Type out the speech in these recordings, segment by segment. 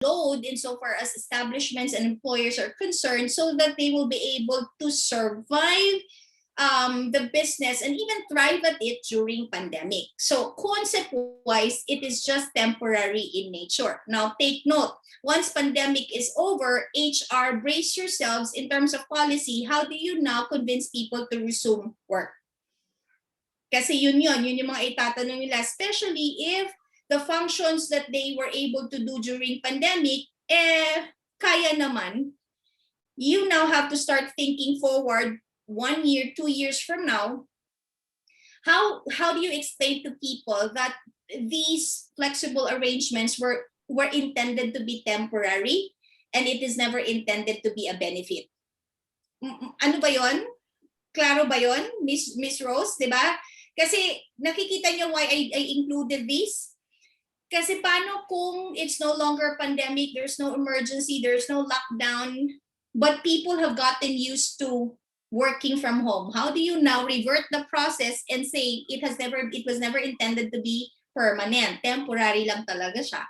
load insofar as establishments and employers are concerned, so that they will be able to survive the business and even thrive at it during pandemic. So concept-wise, it is just temporary in nature. Now take note, once pandemic is over, HR, brace yourselves in terms of policy. How do you now convince people to resume work? Kasi yun yung mga itatanong nila, especially if the functions that they were able to do during pandemic, kaya naman. You now have to start thinking forward 1 year, 2 years from now. How do you explain to people that these flexible arrangements were intended to be temporary and it is never intended to be a benefit? Ano ba yon? Klaro ba yon, Miss Rose, 'di ba? Kasi nakikita niyo why I included this? Kasi paano kung it's no longer pandemic, there's no emergency, there's no lockdown, but people have gotten used to working from home? How do you now revert the process and say it was never intended to be permanent? Temporary lang talaga siya.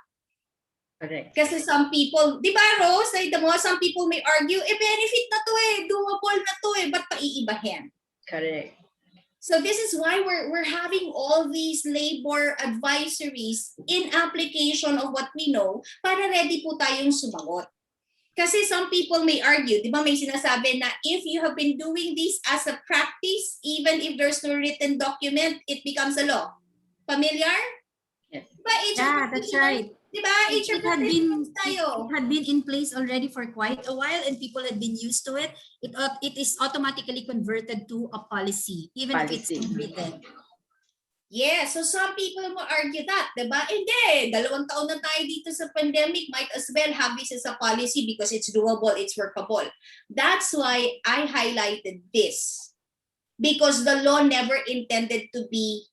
Correct. Kasi some people, di ba Rose, some people may argue, benefit na to doable na to ba't paiibahin? Correct. So this is why we're having all these labor advisories in application of what we know para ready po tayong sumagot. Kasi some people may argue, di ba may sinasabi na if you have been doing this as a practice, even if there's no written document, it becomes a law. Familiar? Yes. Yeah, that's right. Di ba? It had been in place already for quite a while and people had been used to it. It is automatically converted to a policy, even if it's written. Yeah, so some people will argue that, diba? Hindi, 2 taon na tayo dito sa pandemic, might as well have this as a policy because it's doable, it's workable. That's why I highlighted this. Because the law never intended to be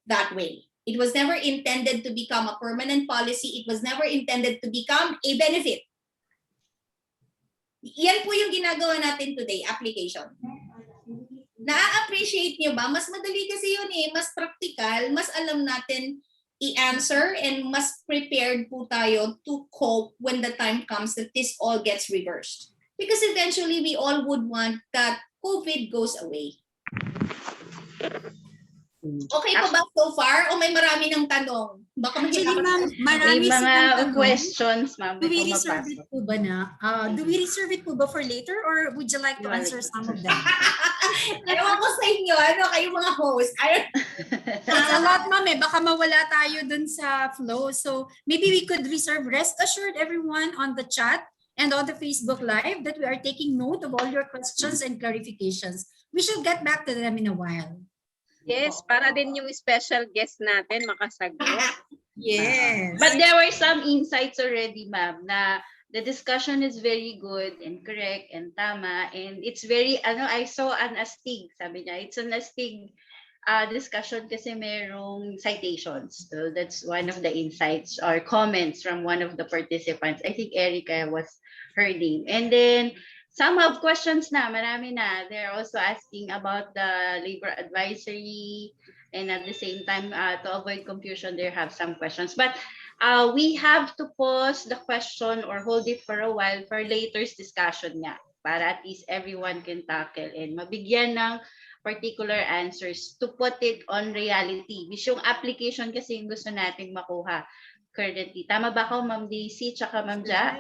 that way. It was never intended to become a permanent policy. It was never intended to become a benefit. Yan po yung ginagawa natin today, application. Na-appreciate nyo ba? Mas madali kasi yun mas practical, mas alam natin i-answer and mas prepared po tayo to cope when the time comes that this all gets reversed. Because eventually we all would want that COVID goes away. Okay pa ba so far? O may marami ng tanong? Baka actually, ma'am, may marami mga questions, ma'am. Do we reserve it po ba na? Do we reserve it po ba for later or would you like to answer some of them? Ewan ko sa inyo, kayo mga host. It's a lot, ma'am. Baka mawala tayo dun sa flow. So maybe we could reserve. Rest assured, everyone, on the chat and on the Facebook Live that we are taking note of all your questions and clarifications. We shall get back to them in a while. Yes, para din yung special guest natin makasagot. Yes. But there were some insights already, ma'am, na the discussion is very good and correct and tama. And it's very, I saw an astig, sabi niya. It's an astig discussion kasi merong citations. So that's one of the insights or comments from one of the participants. I think Erica was her name. And then, some of questions na, marami na. They're also asking about the labor advisory and at the same time, to avoid confusion, they have some questions. But we have to pause the question or hold it for a while for later's discussion nga para at least everyone can tackle and mabigyan ng particular answers to put it on reality. Yung application kasi yung gusto nating makuha currently. Tama ba ako, Ma'am Daisy, tsaka Ma'am Ja?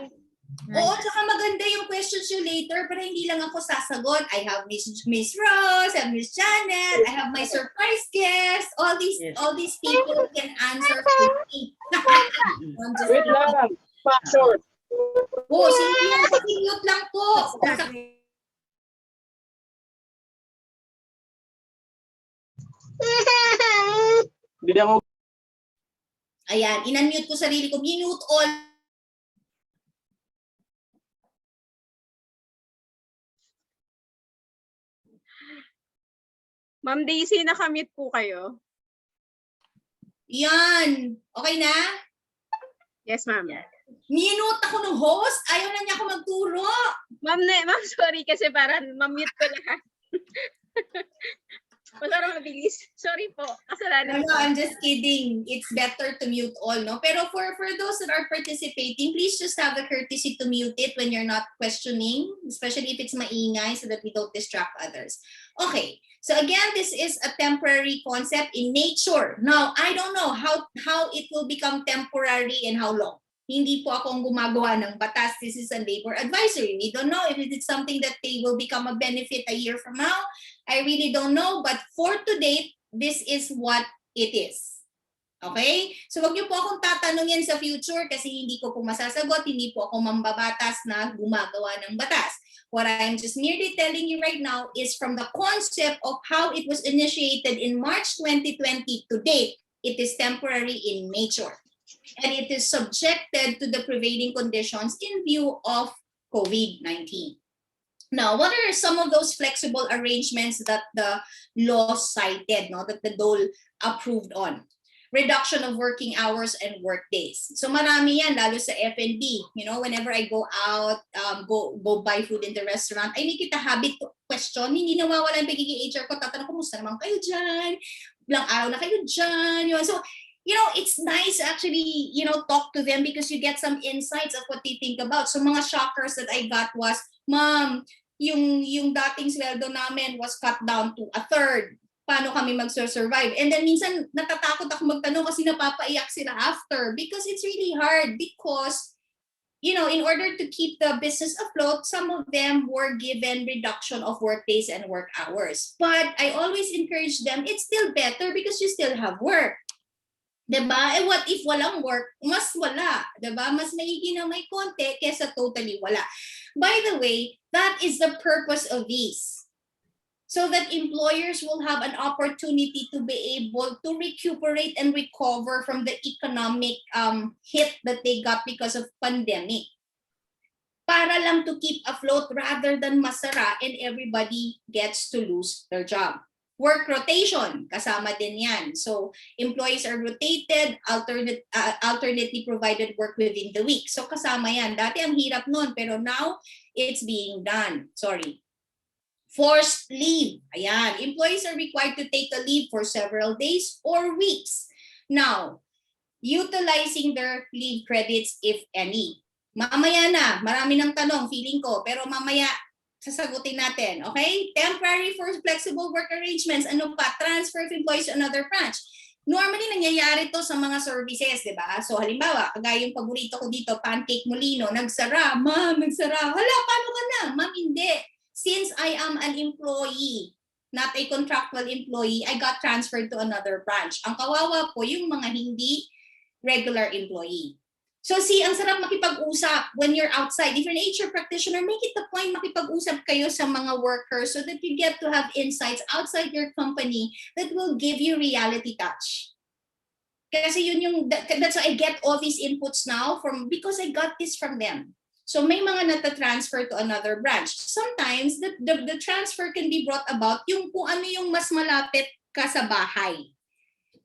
Oo, tsaka maganda yung questions you later, pero hindi lang ako sasagot. I have Miss Rose, I have Miss Janet, I have my surprise guest. All these people can answer for me. Wait lang, password. Oh, mute lang po. Hindi ako. Ayan, in-unmute ko sarili ko. Mute all. Ma'am Daisy, nakamute po kayo. Yan. Okay na? Yes, ma'am. Minute ako ng host. Ayaw na niya ako magturo. Ma'am, sorry kasi parang ma-mute ko lahat. Para mabilis. Sorry po. Kasalanan No, ko. I'm just kidding. It's better to mute all, no? Pero for those that are participating, please just have the courtesy to mute it when you're not questioning, especially if it's maingay so that we don't distract others. Okay. So again, this is a temporary concept in nature. Now, I don't know how it will become temporary and how long. Hindi po akong gumagawa ng batas. This is a labor advisory. We don't know if it is something that they will become a benefit a year from now. I really don't know. But for to date, this is what it is. Okay? So wag niyo po akong tatanungin sa future kasi hindi ko po masasagot. Hindi po ako mambabatas na gumagawa ng batas. What I'm just merely telling you right now is from the concept of how it was initiated in March 2020 to date, it is temporary in nature. And it is subjected to the prevailing conditions in view of COVID-19. Now, what are some of those flexible arrangements that the law cited, no, that the DOL approved on? Reduction of working hours and work days. So marami yan, lalo sa F&B. You know, whenever I go out, go buy food in the restaurant, I make it a habit to question. Hindi nawawala yung pagiging HR ko. Tatanong ko, musta naman kayo dyan? Ilang araw na kayo dyan? Yun. So, you know, it's nice actually, you know, talk to them because you get some insights of what they think about. So mga shockers that I got was, Ma'am, yung dating sweldo namin was cut down to a third. Paano kami mag-survive? And then minsan natatakot ako magtanong kasi napapaiyak sila after because it's really hard because, you know, in order to keep the business afloat, some of them were given reduction of work days and work hours. But I always encourage them, it's still better because you still have work. Diba? Eh what if walang work? Mas wala. Diba? Mas maigi na may konti kesa totally wala. By the way, that is the purpose of these. So that employers will have an opportunity to be able to recuperate and recover from the economic hit that they got because of pandemic. Para lang to keep afloat rather than masara and everybody gets to lose their job. Work rotation, kasama din yan. So, employees are rotated, alternately provided work within the week. So, kasama yan. Dati ang hirap nun, pero now, it's being done. Sorry. Forced leave. Ayan. Employees are required to take a leave for several days or weeks. Now, utilizing their leave credits, if any. Mamaya na, marami ng tanong, feeling ko, pero mamaya, sasagutin natin, okay? Temporary for flexible work arrangements, ano pa? Transfer of employees to another branch. Normally, nangyayari to sa mga services, di ba? So, halimbawa, kagaya yung paborito ko dito, Pancake Molino, nagsara. Ma'am, nagsara. Hala, paano ka na? Ma'am, hindi. Since I am an employee, not a contractual employee, I got transferred to another branch. Ang kawawa po, yung mga hindi regular employee. So see, ang sarap makipag-usap when you're outside. If you're an HR practitioner, make it a point makipag-usap kayo sa mga workers so that you get to have insights outside your company that will give you reality touch. Kasi yun yung, that's why I get all these inputs now because I got this from them. So may mga nata-transfer to another branch. Sometimes the transfer can be brought about yung kung ano yung mas malapit ka sa bahay.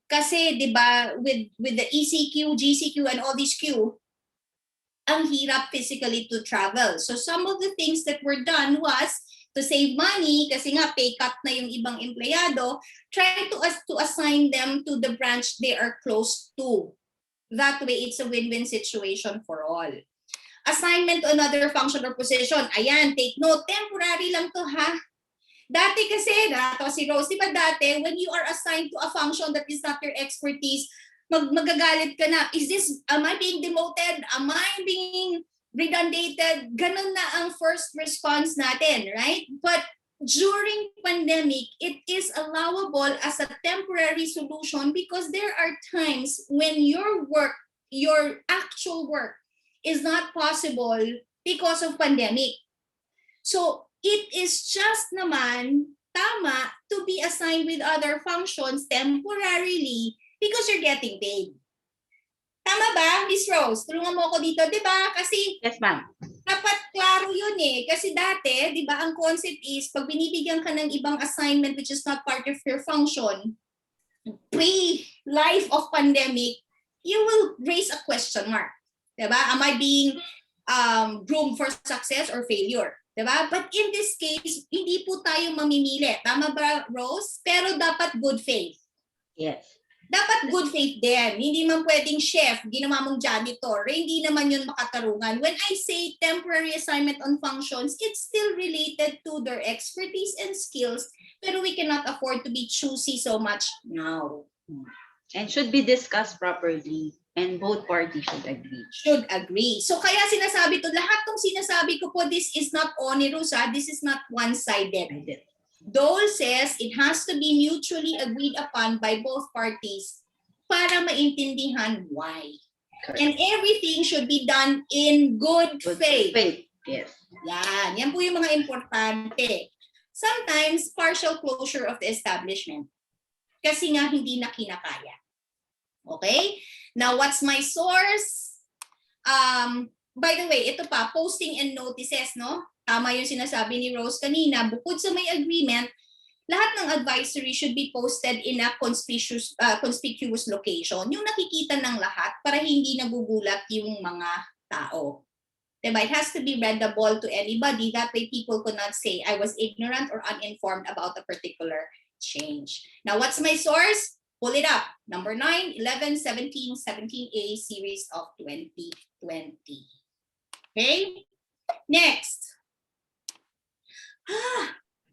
Kasi, di ba, with the ECQ, GCQ, and all these Q, ang hirap physically to travel. So some of the things that were done was to save money, kasi nga pay cut na yung ibang empleyado, try to assign them to the branch they are close to. That way, it's a win-win situation for all. Assignment to another function or position. Ayan, take note, temporary lang to ha. Dati kasi, nato si Rose, di ba dati, when you are assigned to a function that is not your expertise, magagalit ka na. Am I being demoted? Am I being redundated? Ganun na ang first response natin, right? But during pandemic, it is allowable as a temporary solution because there are times when your actual work is not possible because of pandemic. So, it is just naman tama to be assigned with other functions temporarily because you're getting paid. Tama ba, Miss Rose? Tulungan mo ako dito, di ba? Kasi Yes, ma'am. dapat klaro yun eh. Kasi dati, di ba, ang concept is pag binibigyan ka ng ibang assignment which is not part of your function, pre-life of pandemic, you will raise a question mark. Di ba? Am I being groomed for success or failure? Diba? But in this case, hindi po tayo mamimili. Tama ba, Rose? Pero dapat good faith. Yes. Dapat good faith din. Hindi man pwedeng chef, ginawa mong janitor. Hindi naman yun makatarungan. When I say temporary assignment on functions, it's still related to their expertise and skills, pero we cannot afford to be choosy so much now. And should be discussed properly. And both parties should agree. Should agree. So kaya sinasabi to, lahat ng sinasabi ko po, this is not onerous, this is not one-sided. Dole says it has to be mutually agreed upon by both parties para maintindihan why. Correct. And everything should be done in good faith. Yes. Yan po yung mga importante. Sometimes, partial closure of the establishment. Kasi nga hindi na kinakaya. Okay? Now, what's my source? By the way, ito pa, posting and notices, no? Tama yung sinasabi ni Rose kanina. Bukod sa may agreement, lahat ng advisory should be posted in a conspicuous location. Yung nakikita ng lahat para hindi nagugulat yung mga tao. Diba? It has to be readable to anybody. That way people could not say, I was ignorant or uninformed about a particular change. Now, what's my source? Pull it up. Number 9, 11, 17, 17A series of 2020. Okay? Next.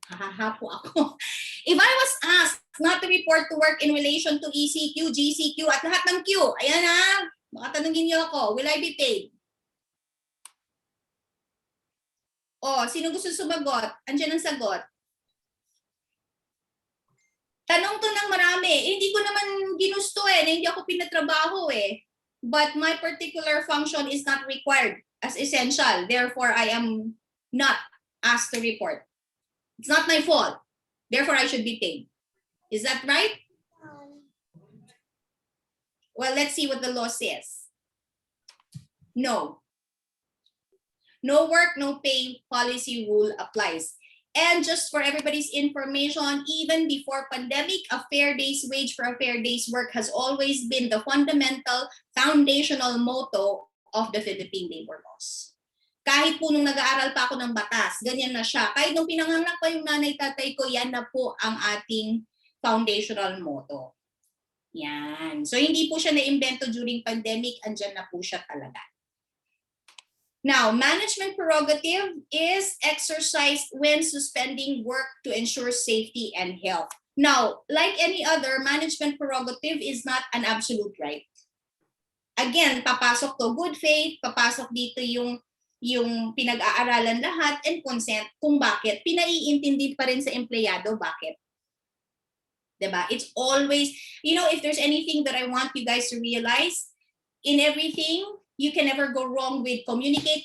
Hahapo ako. If I was asked not to report to work in relation to ECQ, GCQ, at lahat ng Q, ayan ha, baka tanungin niyo ako, will I be paid? Oh, sino gusto sumagot? Andiyan ang sagot. Tanong to ng marami. Hindi ko naman ginusto hindi ako pinatrabaho But my particular function is not required as essential. Therefore, I am not asked to report. It's not my fault. Therefore, I should be paid. Is that right? Well, let's see what the law says. No. No work, no pay policy rule applies. And just for everybody's information, even before pandemic, a fair day's wage for a fair day's work has always been the fundamental, foundational motto of the Philippine labor laws. Kahit po nung nag-aaral pa ako ng batas, ganyan na siya. Kahit nung pinanganak pa yung nanay-tatay ko, yan na po ang ating foundational motto. Yan. So hindi po siya na-invento during pandemic, andyan na po siya talaga. Now, management prerogative is exercised when suspending work to ensure safety and health. Now, like any other, management prerogative is not an absolute right. Again, papasok to good faith, papasok dito yung pinag-aaralan lahat and consent kung bakit. Pinaiintindi pa rin sa empleyado, bakit? Diba? It's always, if there's anything that I want you guys to realize, in everything, you can never go wrong with communicate.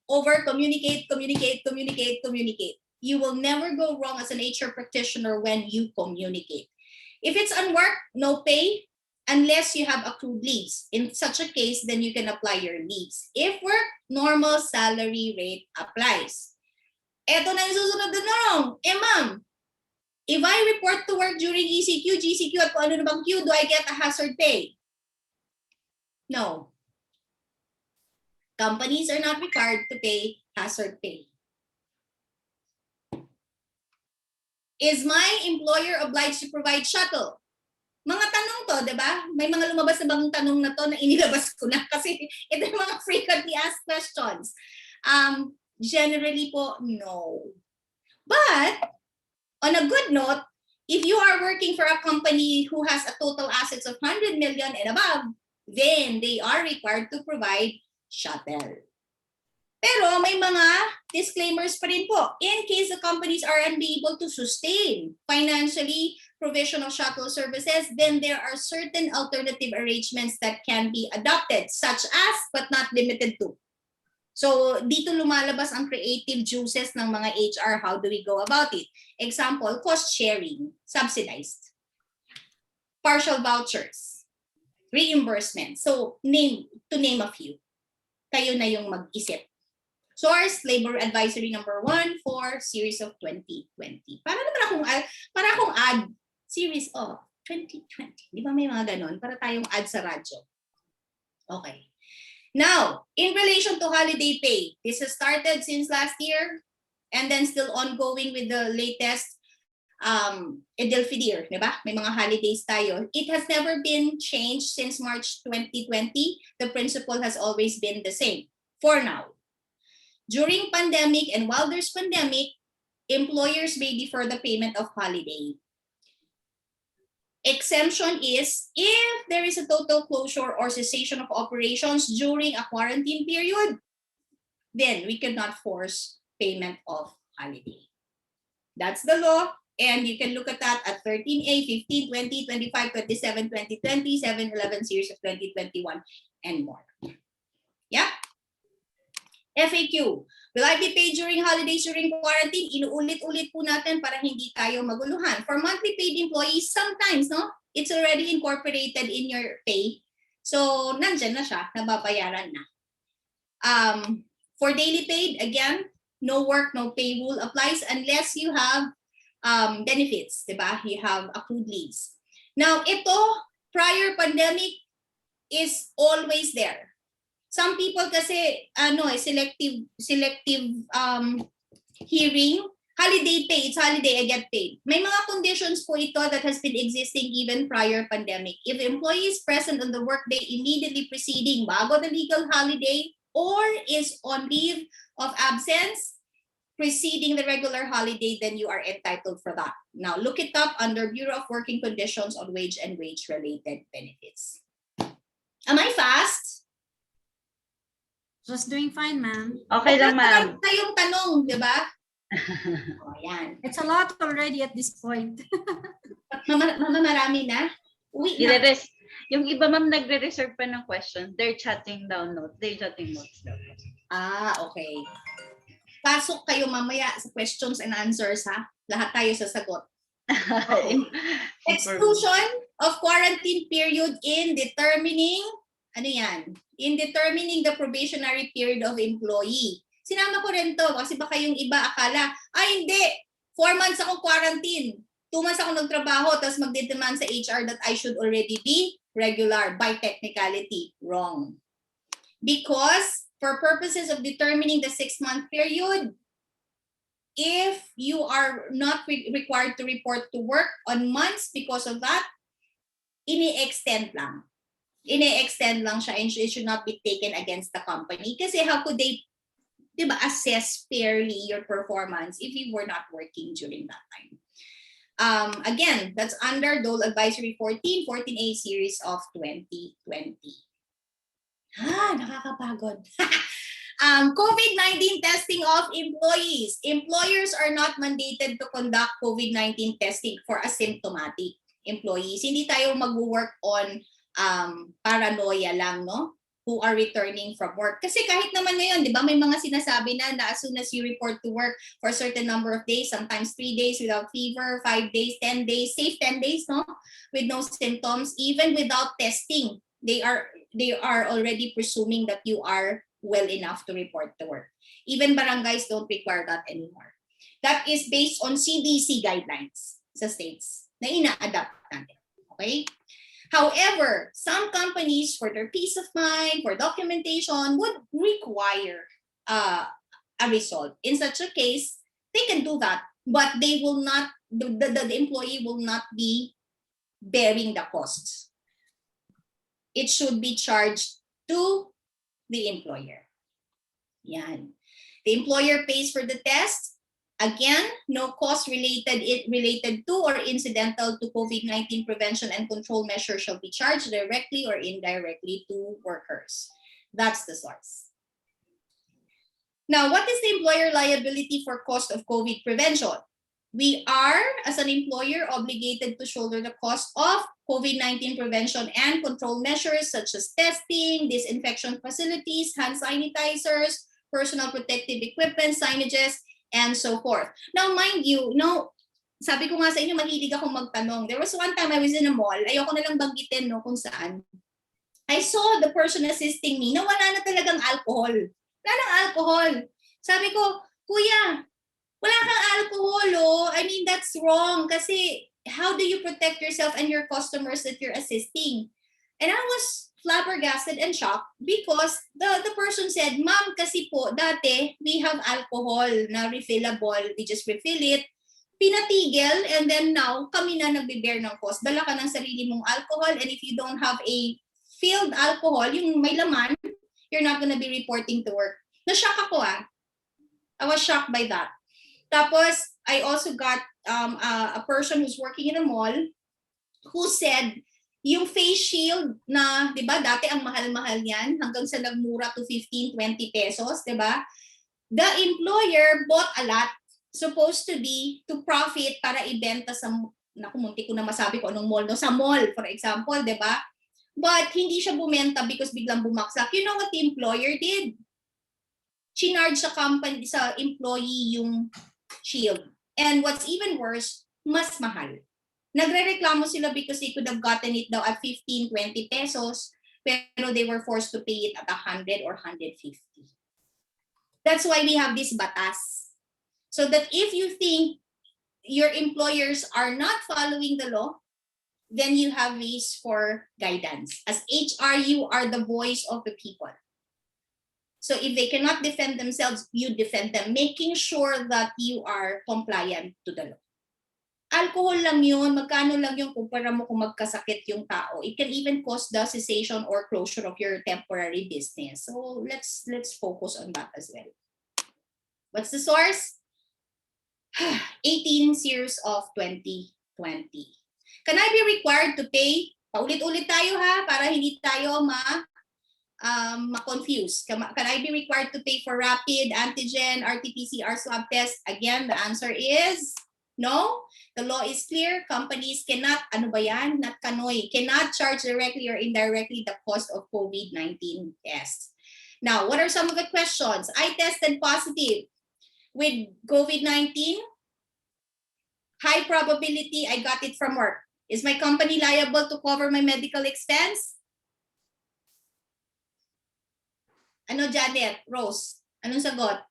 Over communicate. You will never go wrong as an HR practitioner when you communicate. If it's on work, no pay, unless you have accrued leaves. In such a case, then you can apply your leaves. If work, normal salary rate applies. Eto na yung susunod na tanong. Ma'am, if I report to work during ECQ, GCQ, at kung ano na bang Q, do I get a hazard pay? No. Companies are not required to pay hazard pay. Is my employer obliged to provide shuttle? Mga tanong to, di ba? May mga lumabas na bang tanong na to na inilabas ko na kasi ito yung mga frequently asked questions. Generally po, no. But, on a good note, if you are working for a company who has a total assets of 100 million and above, then they are required to provide shuttle. Pero may mga disclaimers pa rin po. In case the companies are unable to sustain financially provisional shuttle services, then there are certain alternative arrangements that can be adopted, such as, but not limited to. So dito lumalabas ang creative juices ng mga HR. How do we go about it? Example, cost sharing, subsidized. Partial vouchers. Reimbursement. So, to name a few. Kayo na yung mag-isip. Source, Labor Advisory number 1 for series of 2020. Para akong ad, series of 2020. Di ba may mga ganon? Para tayong ad sa radyo. Okay. Now, in relation to holiday pay, this has started since last year and then still ongoing with the latest Eid al-Fitr, di ba? May mga holidays tayo. It has never been changed since March 2020. The principle has always been the same for now. During pandemic and while there's pandemic, employers may defer the payment of holiday. Exemption is if there is a total closure or cessation of operations during a quarantine period, then we cannot force payment of holiday. That's the law, and you can look at that at 13A, 15, 20, 25, 27, 2020, 711 series of 2021, and more. Yeah? FAQ. Will I be paid during holidays during quarantine? Inuulit-ulit po natin para hindi tayo maguluhan. For monthly paid employees, sometimes, no? It's already incorporated in your pay. So, nandyan na siya, nababayaran na. For daily paid, again, no work, no pay rule applies unless you have benefits, diba? You have accrued leaves. Now, ito, prior pandemic, is always there. Some people kasi selective hearing, holiday pay, it's holiday, I get paid. May mga conditions po ito that has been existing even prior pandemic. If the employee is present on the workday immediately preceding bago the legal holiday or is on leave of absence preceding the regular holiday, then you are entitled for that. Now look it up under Bureau of Working Conditions on Wage and Wage-Related Benefits. Am I fast? Just doing fine, ma'am. Okay lang, ma'am. Tayong tanong, di ba? O, yan. It's a lot already at this point. Mama, marami na. Uwi na. Yung iba, ma'am, nagre-reserve pa ng question. They're jotting notes daw. Okay. Pasok kayo mamaya sa questions and answers, ha? Lahat tayo sasagot. Exclusion of quarantine period in determining, in determining the probationary period of employee. Sinama ko rin to kasi baka yung iba akala, hindi, 4 months akong quarantine, 2 months ako nagtrabaho, tapos magdedemand sa HR that I should already be regular by technicality. Wrong. Because for purposes of determining the 6-month period, if you are not required to report to work on months because of that, ini-extend lang. Ini-extend lang siya and it should not be taken against the company. Kasi how could they, assess fairly your performance if you were not working during that time? Again, that's under Dole Advisory 14, 14A series of 2020. Nakakapagod. COVID-19 testing of employees. Employers are not mandated to conduct COVID-19 testing for asymptomatic employees. Hindi tayo mag-work on paranoia lang, no? Who are returning from work. Kasi kahit naman ngayon, di ba, may mga sinasabi na as soon as you report to work for a certain number of days, sometimes 3 days without fever, 5 days, 10 days, safe 10 days, no? With no symptoms, even without testing, they are already presuming that you are well enough to report to work. Even barangays don't require that anymore. That is based on CDC guidelines sa states na ina-adapt natin. Okay? However, some companies, for their peace of mind, for documentation, would require a result. In such a case, they can do that, but they will not. The employee will not be bearing the costs. It should be charged to the employer. Yan. The employer pays for the test. Again, no cost related to or incidental to COVID-19 prevention and control measures shall be charged directly or indirectly to workers. That's the source. Now, what is the employer liability for cost of COVID prevention? We are, as an employer, obligated to shoulder the cost of COVID-19 prevention and control measures such as testing, disinfection facilities, hand sanitizers, personal protective equipment, signages, and so forth. Now, mind you, sabi ko nga sa inyo, mahilig akong magtanong. There was one time I was in a mall, ayoko na lang banggitin kung saan. I saw the person assisting me na wala na talagang alcohol. Wala nang alcohol. Sabi ko, Kuya, wala kang alcohol, I mean, that's wrong. Kasi how do you protect yourself and your customers that you're assisting? And I was flabbergasted and shocked because the person said, "Ma'am, kasi po, dati we have alcohol na refillable. We just refill it. Pinatigil, and then now, kami na nagbe-bear ng cost. Dala ka ng sarili mong alcohol, and if you don't have a filled alcohol, yung may laman, you're not gonna be reporting to work." Na-shock ako I was shocked by that. Tapos, I also got a person who's working in a mall who said, yung face shield na, di ba, dati ang mahal-mahal yan, hanggang sa nagmura to 15, 20 pesos, di ba? The employer bought a lot, supposed to be to profit para ibenta sa, naku, munti ko na masabi ko anong mall, no? Sa mall, for example, di ba? But hindi siya bumenta because biglang bumaksak. You know what the employer did? Chinarge sa company, sa employee yung shield. And what's even worse, mas mahal. Nagre-reklamo sila because they could have gotten it daw at 15, 20 pesos, pero they were forced to pay it at 100 or 150. That's why we have this batas. So that if you think your employers are not following the law, then you have ways for guidance. As HR, you are the voice of the people. So if they cannot defend themselves, you defend them, making sure that you are compliant to the law. Alcohol lang yun, magkano lang yung kumpara mo kung magkasakit yung tao. It can even cause the cessation or closure of your temporary business. So let's focus on that as well. What's the source? 18 series of 2020. Can I be required to pay? Paulit-ulit tayo ha, para hindi tayo ma-confuse. Can I be required to pay for rapid, antigen, RT-PCR swab test? Again, the answer is no. The law is clear. Companies cannot, ano ba yan? Not kanoy. Cannot charge directly or indirectly the cost of COVID-19 tests. Now, what are some of the questions? I tested positive with COVID-19. High probability I got it from work. Is my company liable to cover my medical expense? Ano, Janet? Rose? Anong sagot?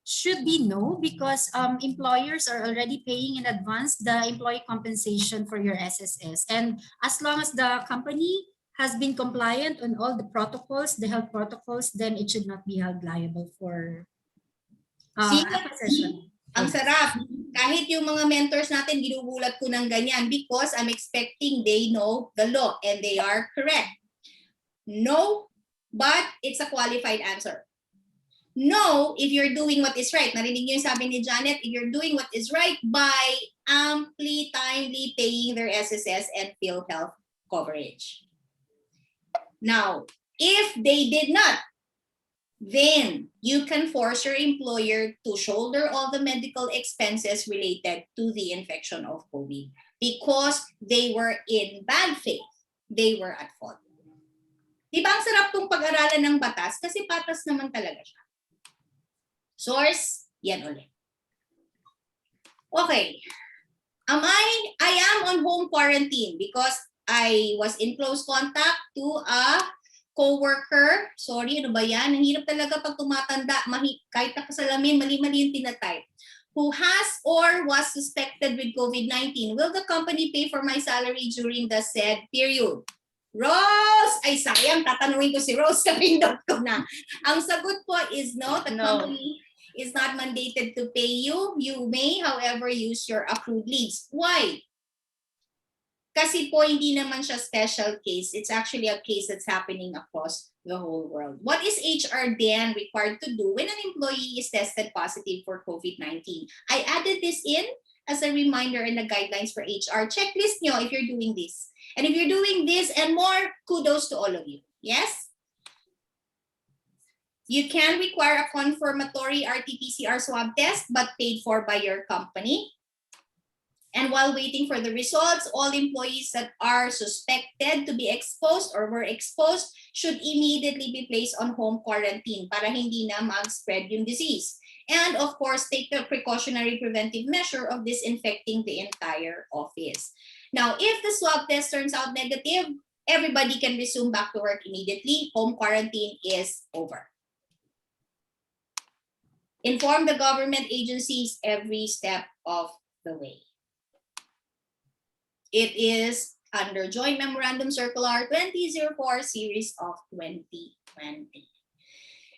Should be no, because employers are already paying in advance the employee compensation for your SSS. And as long as the company has been compliant on all the protocols, the health protocols, then it should not be held liable for accession. Ang sarap. Kahit yung mga mentors natin, ginugulat ko ng ganyan because I'm expecting they know the law and they are correct. No, but it's a qualified answer. No, if you're doing what is right. Narinig niyo yung sabi ni Janet, if you're doing what is right by amply, timely paying their SSS and PhilHealth coverage. Now, if they did not, then you can force your employer to shoulder all the medical expenses related to the infection of COVID because they were in bad faith. They were at fault. Di ba ang sarap tong pag-aralan ng batas kasi patas naman talaga siya. Source, yan ulit. Okay. I am on home quarantine because I was in close contact to a co-worker. Sorry, ano ba yan? Ang hirap talaga pag tumatanda, kahit nakasalamin, mali-mali yung tinatype. Who has or was suspected with COVID-19. Will the company pay for my salary during the said period? Rose! Ay, sayang. Tatanungin ko si Rose. Napindot ko na. Ang sagot po is no. The company is not mandated to pay you. You may, however, use your accrued leaves. Why? Kasi po, hindi naman siya special case. It's actually a case that's happening across the whole world. What is HR then required to do when an employee is tested positive for COVID-19? I added this in as a reminder in the guidelines for HR. Checklist nyo if you're doing this. And if you're doing this and more, kudos to all of you. Yes? You can require a confirmatory RT-PCR swab test but paid for by your company. And while waiting for the results, all employees that are suspected to be exposed or were exposed should immediately be placed on home quarantine para hindi na mag-spread yung disease. And of course, take the precautionary preventive measure of disinfecting the entire office. Now, if the swab test turns out negative, everybody can resume back to work immediately. Home quarantine is over. Inform the government agencies every step of the way. It is under Joint Memorandum Circular 2004 Series of 2020.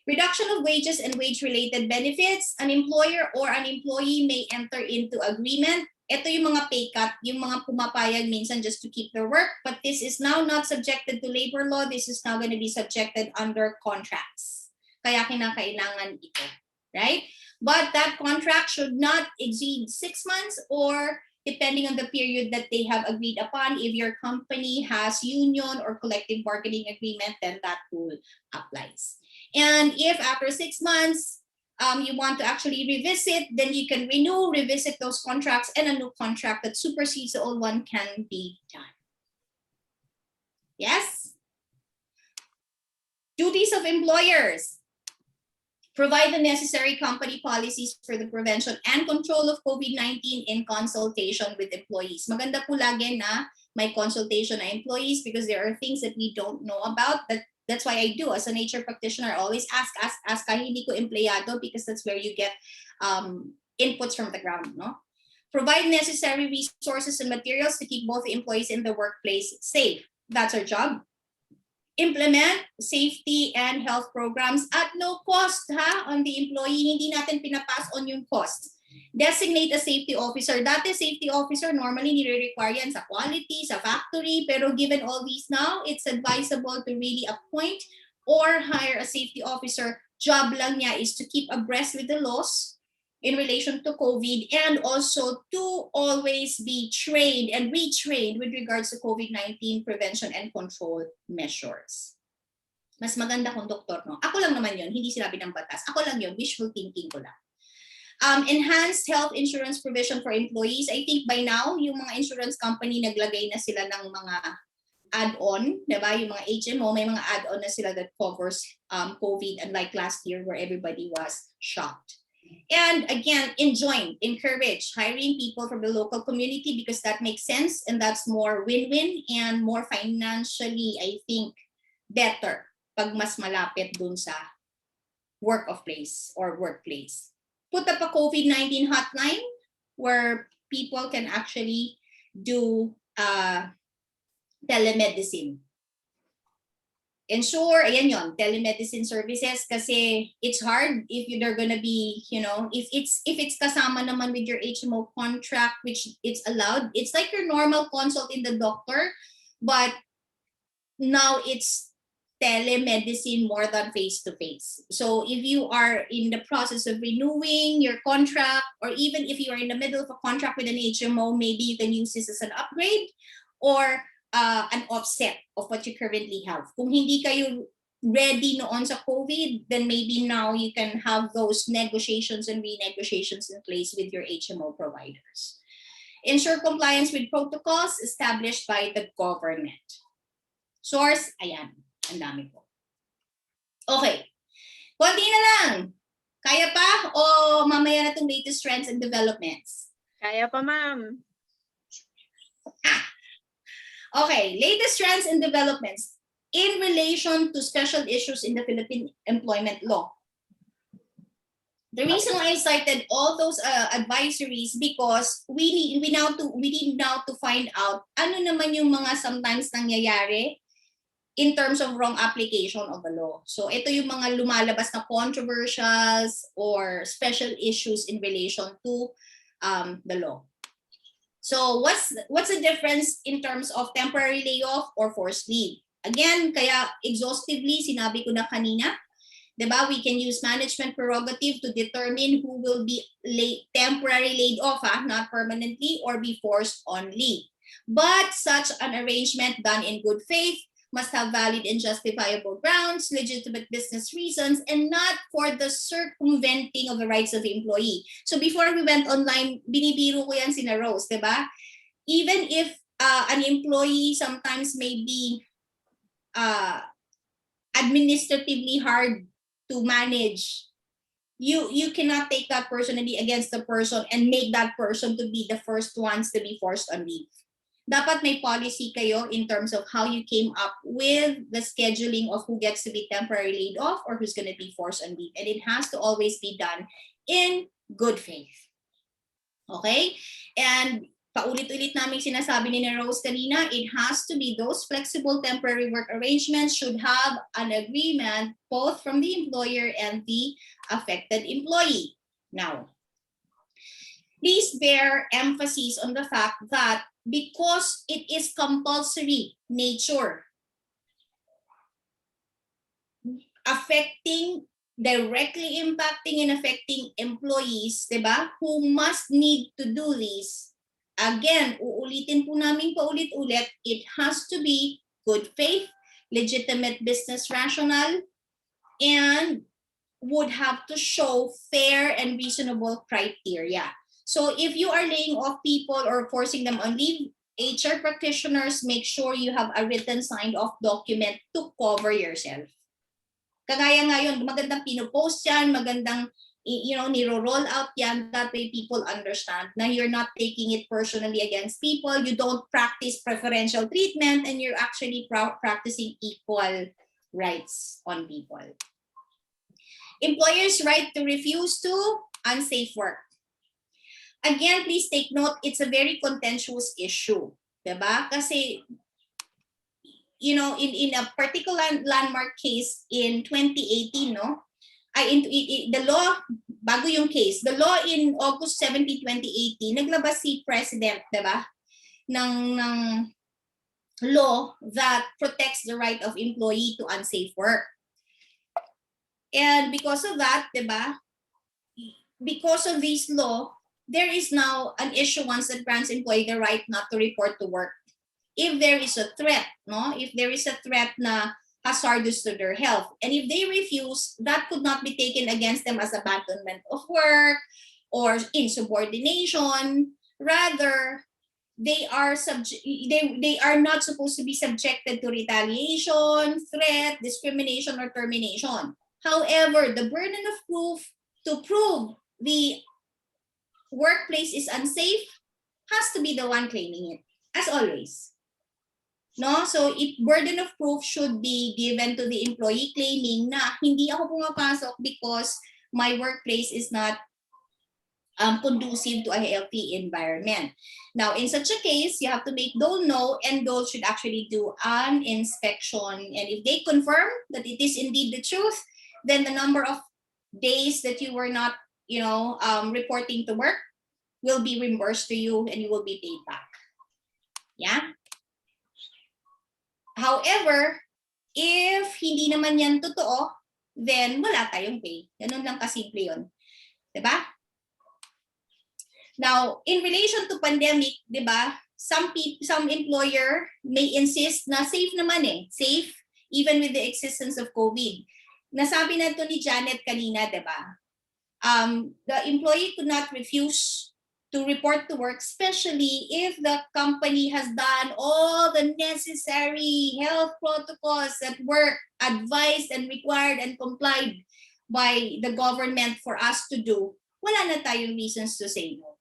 Reduction of wages and wage-related benefits. An employer or an employee may enter into agreement. Ito yung mga pay cut, yung mga pumapayag minsan just to keep their work, but this is now not subjected to labor law. This is now going to be subjected under contracts. Kaya kinakailangan ito, right? But that contract should not exceed 6 months or depending on the period that they have agreed upon. If your company has union or collective bargaining agreement, then that rule applies. And if after 6 months, you want to actually revisit, then you can revisit those contracts, and a new contract that supersedes the old one can be done. Yes? Duties of employers. Provide the necessary company policies for the prevention and control of COVID-19 in consultation with employees. Maganda po lagi na may consultation na employees because there are things that we don't know about. That's why I do as a nature practitioner. I always ask kahit hindi ko empleyado because that's where you get inputs from the ground. No? Provide necessary resources and materials to keep both the employees in the workplace safe. That's our job. Implement safety and health programs at no cost on the employee. Hindi natin pinapass on yung cost. Designate a safety officer. Dati safety officer, normally nire-require yan sa quality, sa factory, pero given all these now, it's advisable to really appoint or hire a safety officer. Job lang niya is to keep abreast with the laws in relation to COVID and also to always be trained and retrained with regards to COVID-19 prevention and control measures. Mas maganda kung doktor, no? Ako lang naman yun, hindi sinabi ng batas. Ako lang yun, wishful thinking ko lang. Enhanced health insurance provision for employees. I think by now, yung mga insurance company naglagay na sila ng mga add-on, diba? Yung mga HMO, may mga add-on na sila that covers COVID, unlike last year where everybody was shocked. And again, encourage hiring people from the local community because that makes sense and that's more win-win and more financially, I think, better pag mas malapit dun sa workplace. Put up a COVID-19 hotline where people can actually do telemedicine. Ensure, ayan yon, telemedicine services kasi it's hard if they're gonna be, if it's kasama naman with your HMO contract, which it's allowed. It's like your normal consult in the doctor, but now it's telemedicine more than face-to-face. So if you are in the process of renewing your contract, or even if you are in the middle of a contract with an HMO, maybe you can use this as an upgrade or an offset of what you currently have. Kung hindi kayo ready noon sa COVID, then maybe now you can have those negotiations and renegotiations in place with your HMO providers. Ensure compliance with protocols established by the government. Source, ayan. Ang dami po. Okay. Konti na lang. Kaya pa o mamaya na itong latest trends and developments? Kaya pa, ma'am. Okay. Latest trends and developments in relation to special issues in the Philippine employment law. The reason why I cited all those advisories because we need now to find out ano naman yung mga sometimes nangyayari in terms of wrong application of the law. So ito yung mga lumalabas na controversials or special issues in relation to the law. So what's the difference in terms of temporary layoff or forced leave? Again, kaya exhaustively sinabi ko na kanina, diba? We can use management prerogative to determine who will be temporarily laid off, not permanently, or be forced on leave. But such an arrangement done in good faith must have valid and justifiable grounds, legitimate business reasons, and not for the circumventing of the rights of the employee. So before we went online, binibiro ko yan sina Rose, diba? Even if an employee sometimes may be administratively hard to manage, you cannot take that person and be against the person and make that person to be the first ones to be forced on leave. Dapat may policy kayo in terms of how you came up with the scheduling of who gets to be temporarily laid off or who's going to be forced on leave. And it has to always be done in good faith. Okay? And paulit-ulit namin sinasabi ni Rose kanina, it has to be those flexible temporary work arrangements should have an agreement both from the employer and the affected employee. Now, please bear emphasis on the fact that because it is compulsory nature, directly impacting and affecting employees, diba, who must need to do this. Again, uulitin po namin paulit-ulit, it has to be good faith, legitimate business rationale, and would have to show fair and reasonable criteria. So if you are laying off people or forcing them on leave, HR practitioners, make sure you have a written signed off document to cover yourself. Kagaya ngayon, magandang pinopost yan, magandang niro-roll out yan, that way people understand na you're not taking it personally against people, you don't practice preferential treatment, and you're actually practicing equal rights on people. Employers' right to refuse to unsafe work. Again, please take note, it's a very contentious issue, diba? Kasi in a particular landmark case in 2018, no? The law, bago yung case, the law in August 17, 2018, naglabas si President, diba? ng law that protects the right of employee to unsafe work. And because of that, diba? Because of this law, there is now an issuance that grants employee the right not to report to work if there is a threat, no? If there is a threat na hazardous to their health. And if they refuse, that could not be taken against them as abandonment of work or insubordination. Rather, they are not supposed to be subjected to retaliation, threat, discrimination, or termination. However, the burden of proof to prove the workplace is unsafe has to be the one claiming it, as always. No, so burden of proof should be given to the employee claiming na hindi ako pumapasok because my workplace is not conducive to a healthy environment. Now, in such a case, you have to make Dole know, and Dole should actually do an inspection. And if they confirm that it is indeed the truth, then the number of days that you were not, reporting to work will be reimbursed to you, and you will be paid back. Yeah. However, if hindi naman yan totoo, then wala tayong pay. Ganun lang kasimple yun. Diba? Now, in relation to pandemic, diba, some employer may insist na safe naman safe even with the existence of COVID. Nasabi na to ni Janet kanina, diba? The employee could not refuse to report to work, especially if the company has done all the necessary health protocols that were advised and required and complied by the government for us to do. Wala na tayong reasons to say no.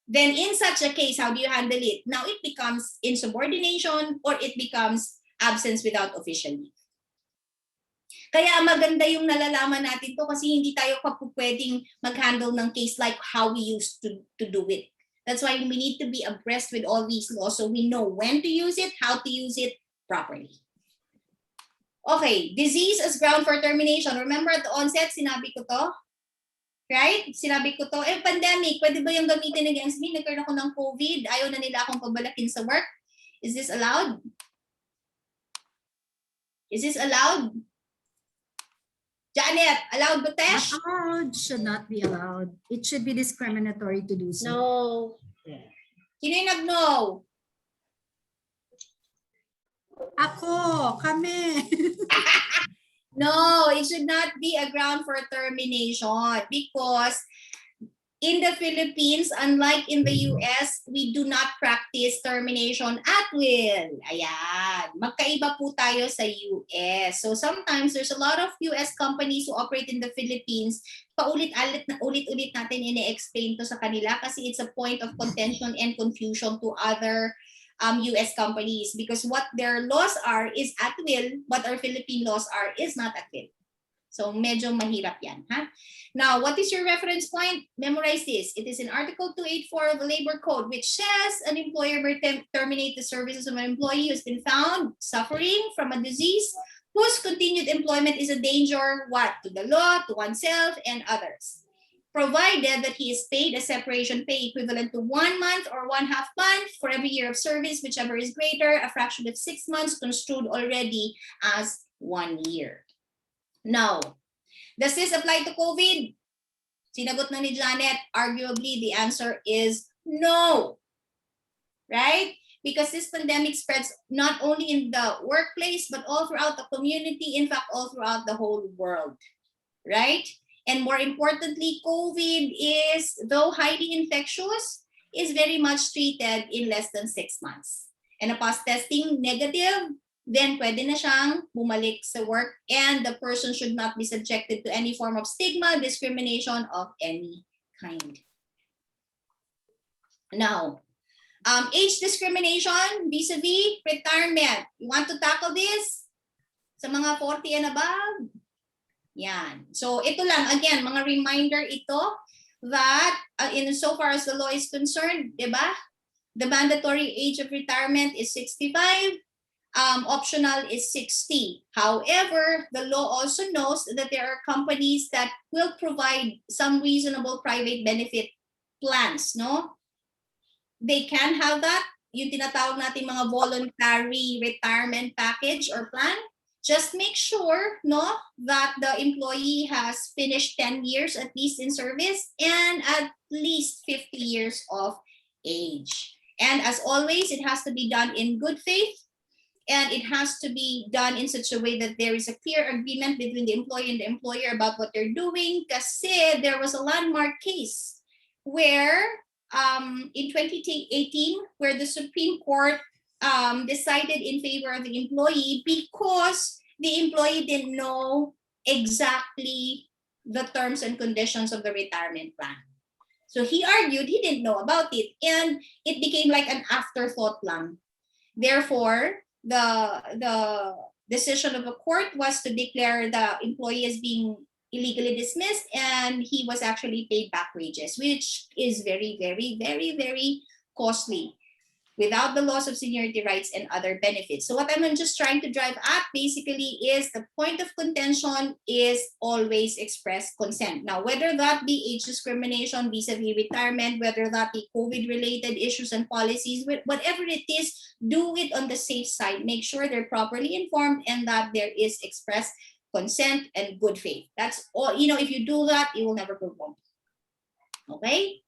Then in such a case, how do you handle it? Now it becomes insubordination or it becomes absence without official leave. Kaya maganda yung nalalaman natin to kasi hindi tayo pwedeng mag-handle ng case like how we used to do it. That's why we need to be abreast with all these laws so we know when to use it, how to use it properly. Okay, disease as ground for termination. Remember at the onset, sinabi ko to? Right? Sinabi ko to, pandemic, pwede ba yung gamitin against me? Nagkaroon ako ng COVID, ayaw na nila akong pabalakin sa work. Is this allowed? Is this allowed? Janet, allowed ba, Tesh? Allowed should not be allowed. It should be discriminatory to do so. No. Sino yung nag-no? Ako, kami. No, it should not be a ground for termination because in the Philippines, unlike in the US, we do not practice termination at will. Ayan. Magkaiba po tayo sa US. So sometimes there's a lot of US companies who operate in the Philippines. Ulit-ulit natin ini-explain to sa kanila kasi it's a point of contention and confusion to other US companies because what their laws are is at will, but our Philippine laws is not at will. So medyo mahirap yan, ha? Now, what is your reference point? Memorize this. It is in Article 284 of the Labor Code, which says an employer may terminate the services of an employee who has been found suffering from a disease whose continued employment is a danger, what? To the law, to oneself, and others. Provided that he is paid a separation pay equivalent to 1 month or 1/2 month for every year of service, whichever is greater, a fraction of 6 months construed already as 1 year. Now, does this apply to COVID? Sinagot na ni Janet, arguably the answer is no. Right? Because this pandemic spreads not only in the workplace, but all throughout the community, in fact, all throughout the whole world. Right? And more importantly, COVID is, though highly infectious, is very much treated in less than 6 months. And upon testing negative, then pwede na siyang bumalik sa work and the person should not be subjected to any form of stigma, discrimination of any kind. Now, age discrimination vis-a-vis retirement. You want to tackle this? Sa mga 40 and above? Yan. So ito lang, again, mga reminder ito that in so far as the law is concerned, di ba? The mandatory age of retirement is 65. Optional is 60. However, the law also knows that there are companies that will provide some reasonable private benefit plans, no? They can have that. Yung tinatawag natin mga voluntary retirement package or plan. Just make sure, no, that the employee has finished 10 years at least in service and at least 50 years of age. And as always, it has to be done in good faith, and it has to be done in such a way that there is a clear agreement between the employee and the employer about what they're doing. Kasi there was a landmark case where in 2018, where the Supreme Court decided in favor of the employee because the employee didn't know exactly the terms and conditions of the retirement plan. So he argued he didn't know about it, and it became like an afterthought lang. Therefore, the decision of the court was to declare the employee as being illegally dismissed, and he was actually paid back wages, which is very, very, very, very costly without the loss of seniority rights and other benefits. So what I'm just trying to drive at basically is the point of contention is always express consent. Now, whether that be age discrimination vis-a-vis retirement, whether that be COVID-related issues and policies, whatever it is, do it on the safe side. Make sure they're properly informed and that there is express consent and good faith. That's all. You know, if you do that, you will never go wrong. Okay?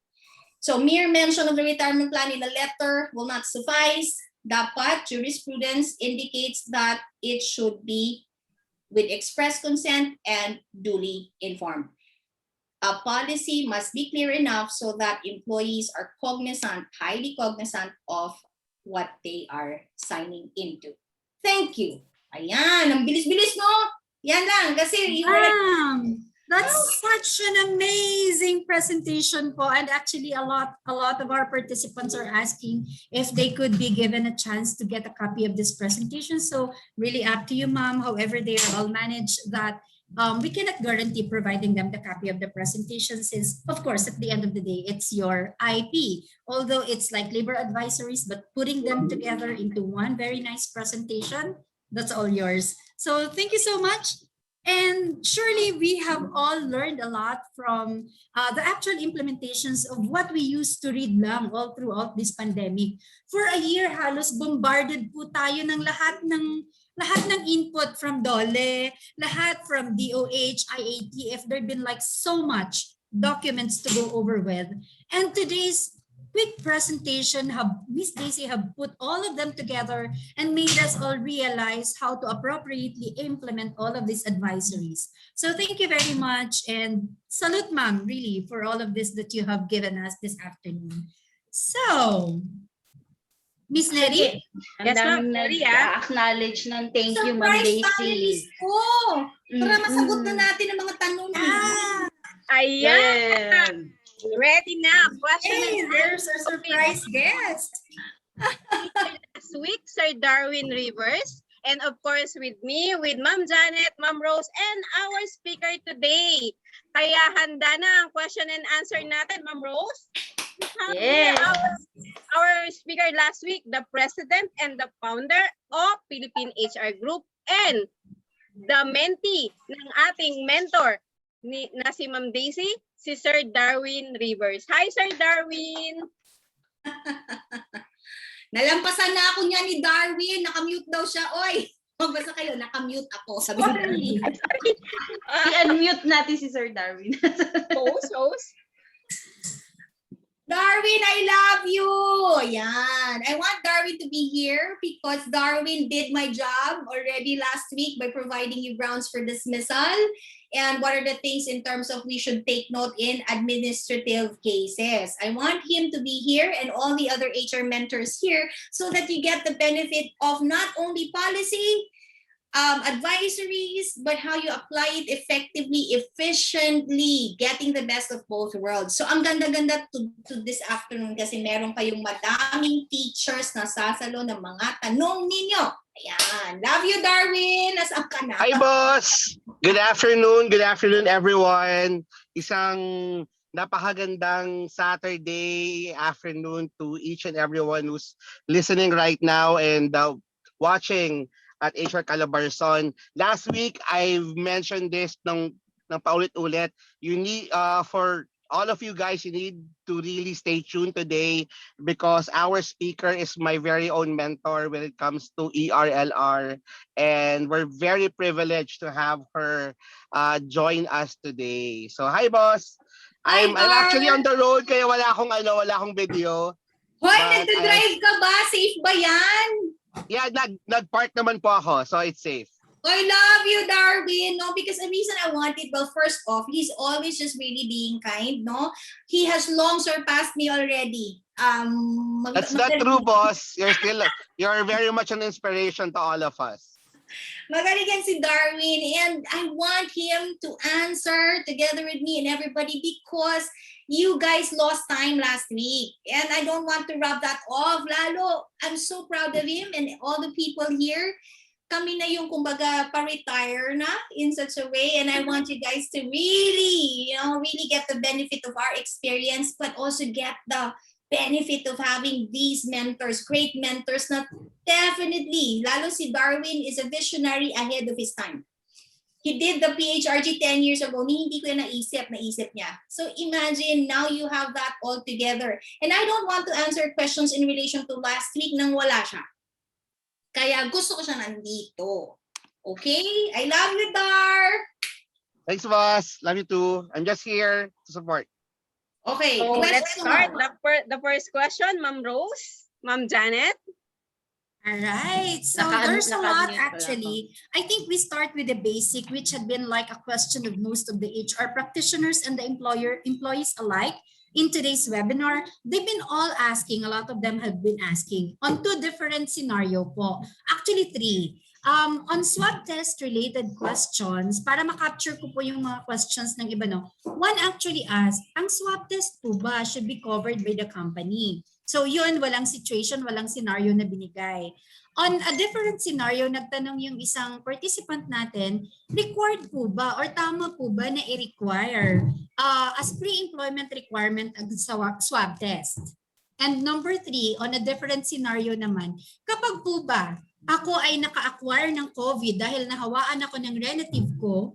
So mere mention of the retirement plan in a letter will not suffice. Dapat jurisprudence indicates that it should be with express consent and duly informed. A policy must be clear enough so that employees are cognizant, highly cognizant of what they are signing into. Thank you. Ayan, ang bilis-bilis, no? Yan lang, kasi you were That's such an amazing presentation po, and actually a lot of our participants are asking if they could be given a chance to get a copy of this presentation. So really up to you, ma'am, however they are all managed that. We cannot guarantee providing them the copy of the presentation since, of course, at the end of the day, it's your IP. Although it's like labor advisories, but putting them together into one very nice presentation, that's all yours. So thank you so much. And surely we have all learned a lot from the actual implementations of what we used to read lang all throughout this pandemic. For a year, halos bombarded po tayo ng lahat ng input from DOLE, lahat from DOH, IATF. There've been like so much documents to go over with. And today's quick presentation, Miss Daisy have put all of them together and made us all realize how to appropriately implement all of these advisories. So thank you very much, and salute, ma'am, really, for all of this that you have given us this afternoon. So, Miss Neri? Ang Yes, ma'am. daming Sorry, nag-acknowledge ng thank you, Ma'am surprise Daisy. panelist ko! Para masagot na natin ang mga tanong. Ayan. Ready na. Question Hey, and there's a surprise guest. Last week, Sir Darwin Rivers And of course, with me, with Ma'am Janet, Ma'am Rose, and our speaker today. Kaya handa na ang question and answer natin, Ma'am Rose. We have here Yes. our speaker last week, the president and the founder of Philippine HR Group, and the mentee ng ating mentor na si Ma'am Daisy, si Sir Darwin Rivers. Hi, Sir Darwin! Nalampasan na ako niya ni Darwin. Nakamute daw siya. Oy, magbasa kayo. Nakamute ako. Sabi ni Darwin. I-unmute natin si Sir Darwin. Host. Darwin, I love you. Yan. I want Darwin to be here because Darwin did my job already last week by providing you grounds for dismissal and what are the things in terms of we should take note in administrative cases. I want him to be here and all the other HR mentors here so that you get the benefit of not only policy, advisories, but how you apply it effectively, efficiently, getting the best of both worlds. So ang ganda-ganda to this afternoon kasi meron kayong madaming teachers na sasalo ng mga tanong ninyo. Ayan. Love you, Darwin. Nasaan ka na? Hi, boss! Good afternoon. Good afternoon, everyone. Isang napakagandang Saturday afternoon to each and everyone who's listening right now and watching at HR Calabarzon. Last week, I mentioned this ng paulit-ulit. You need, for all of you guys, you need to really stay tuned today because our speaker is my very own mentor when it comes to ERLR. And we're very privileged to have her join us today. So, hi, boss. Hi, I'm actually on the road kaya wala akong video. Hoy, But nagdadrive ka ba? Safe ba yan? Yeah, nag-park naman po ako, so it's safe. I love you, Darwin. No, because the reason I wanted, well, first off, he's always just really being kind. No, he has long surpassed me already. That's not true, boss. You're very much an inspiration to all of us. Magaling yan si Darwin, and I want him to answer together with me and everybody because you guys lost time last week. And I don't want to rub that off. Lalo, I'm so proud of him and all the people here. Kami na yung kumbaga pa-retire na in such a way. And I want you guys to really, really get the benefit of our experience, but also get the benefit of having these mentors, great mentors na definitely, lalo si Darwin is a visionary ahead of his time. He did the PHRG 10 years ago. Hindi ko yan naisip niya. So imagine now you have that all together. And I don't want to answer questions in relation to last week nang wala siya. Kaya gusto ko siya nandito. Okay? I love you, Dar! Thanks, boss. Love you too. I'm just here to support. Okay. So let's question start mo. the first question, Ma'am Rose, Ma'am Janet. All right. So there's a lot actually. I think we start with the basic, which had been like a question of most of the HR practitioners and the employees alike in today's webinar. They've been all asking, a lot of them have been asking on two different scenario po. Actually, three. On swab test related questions, para makapture ko po yung mga questions ng iba, no? One actually asked, ang swab test po ba should be covered by the company? So yun, walang situation, walang scenario na binigay. On a different scenario, nagtanong yung isang participant natin, required po ba or tama po ba na i-require as pre-employment requirement ang swab test? And number three, on a different scenario naman, kapag po ba ako ay naka-acquire ng COVID dahil nahawaan ako ng relative ko,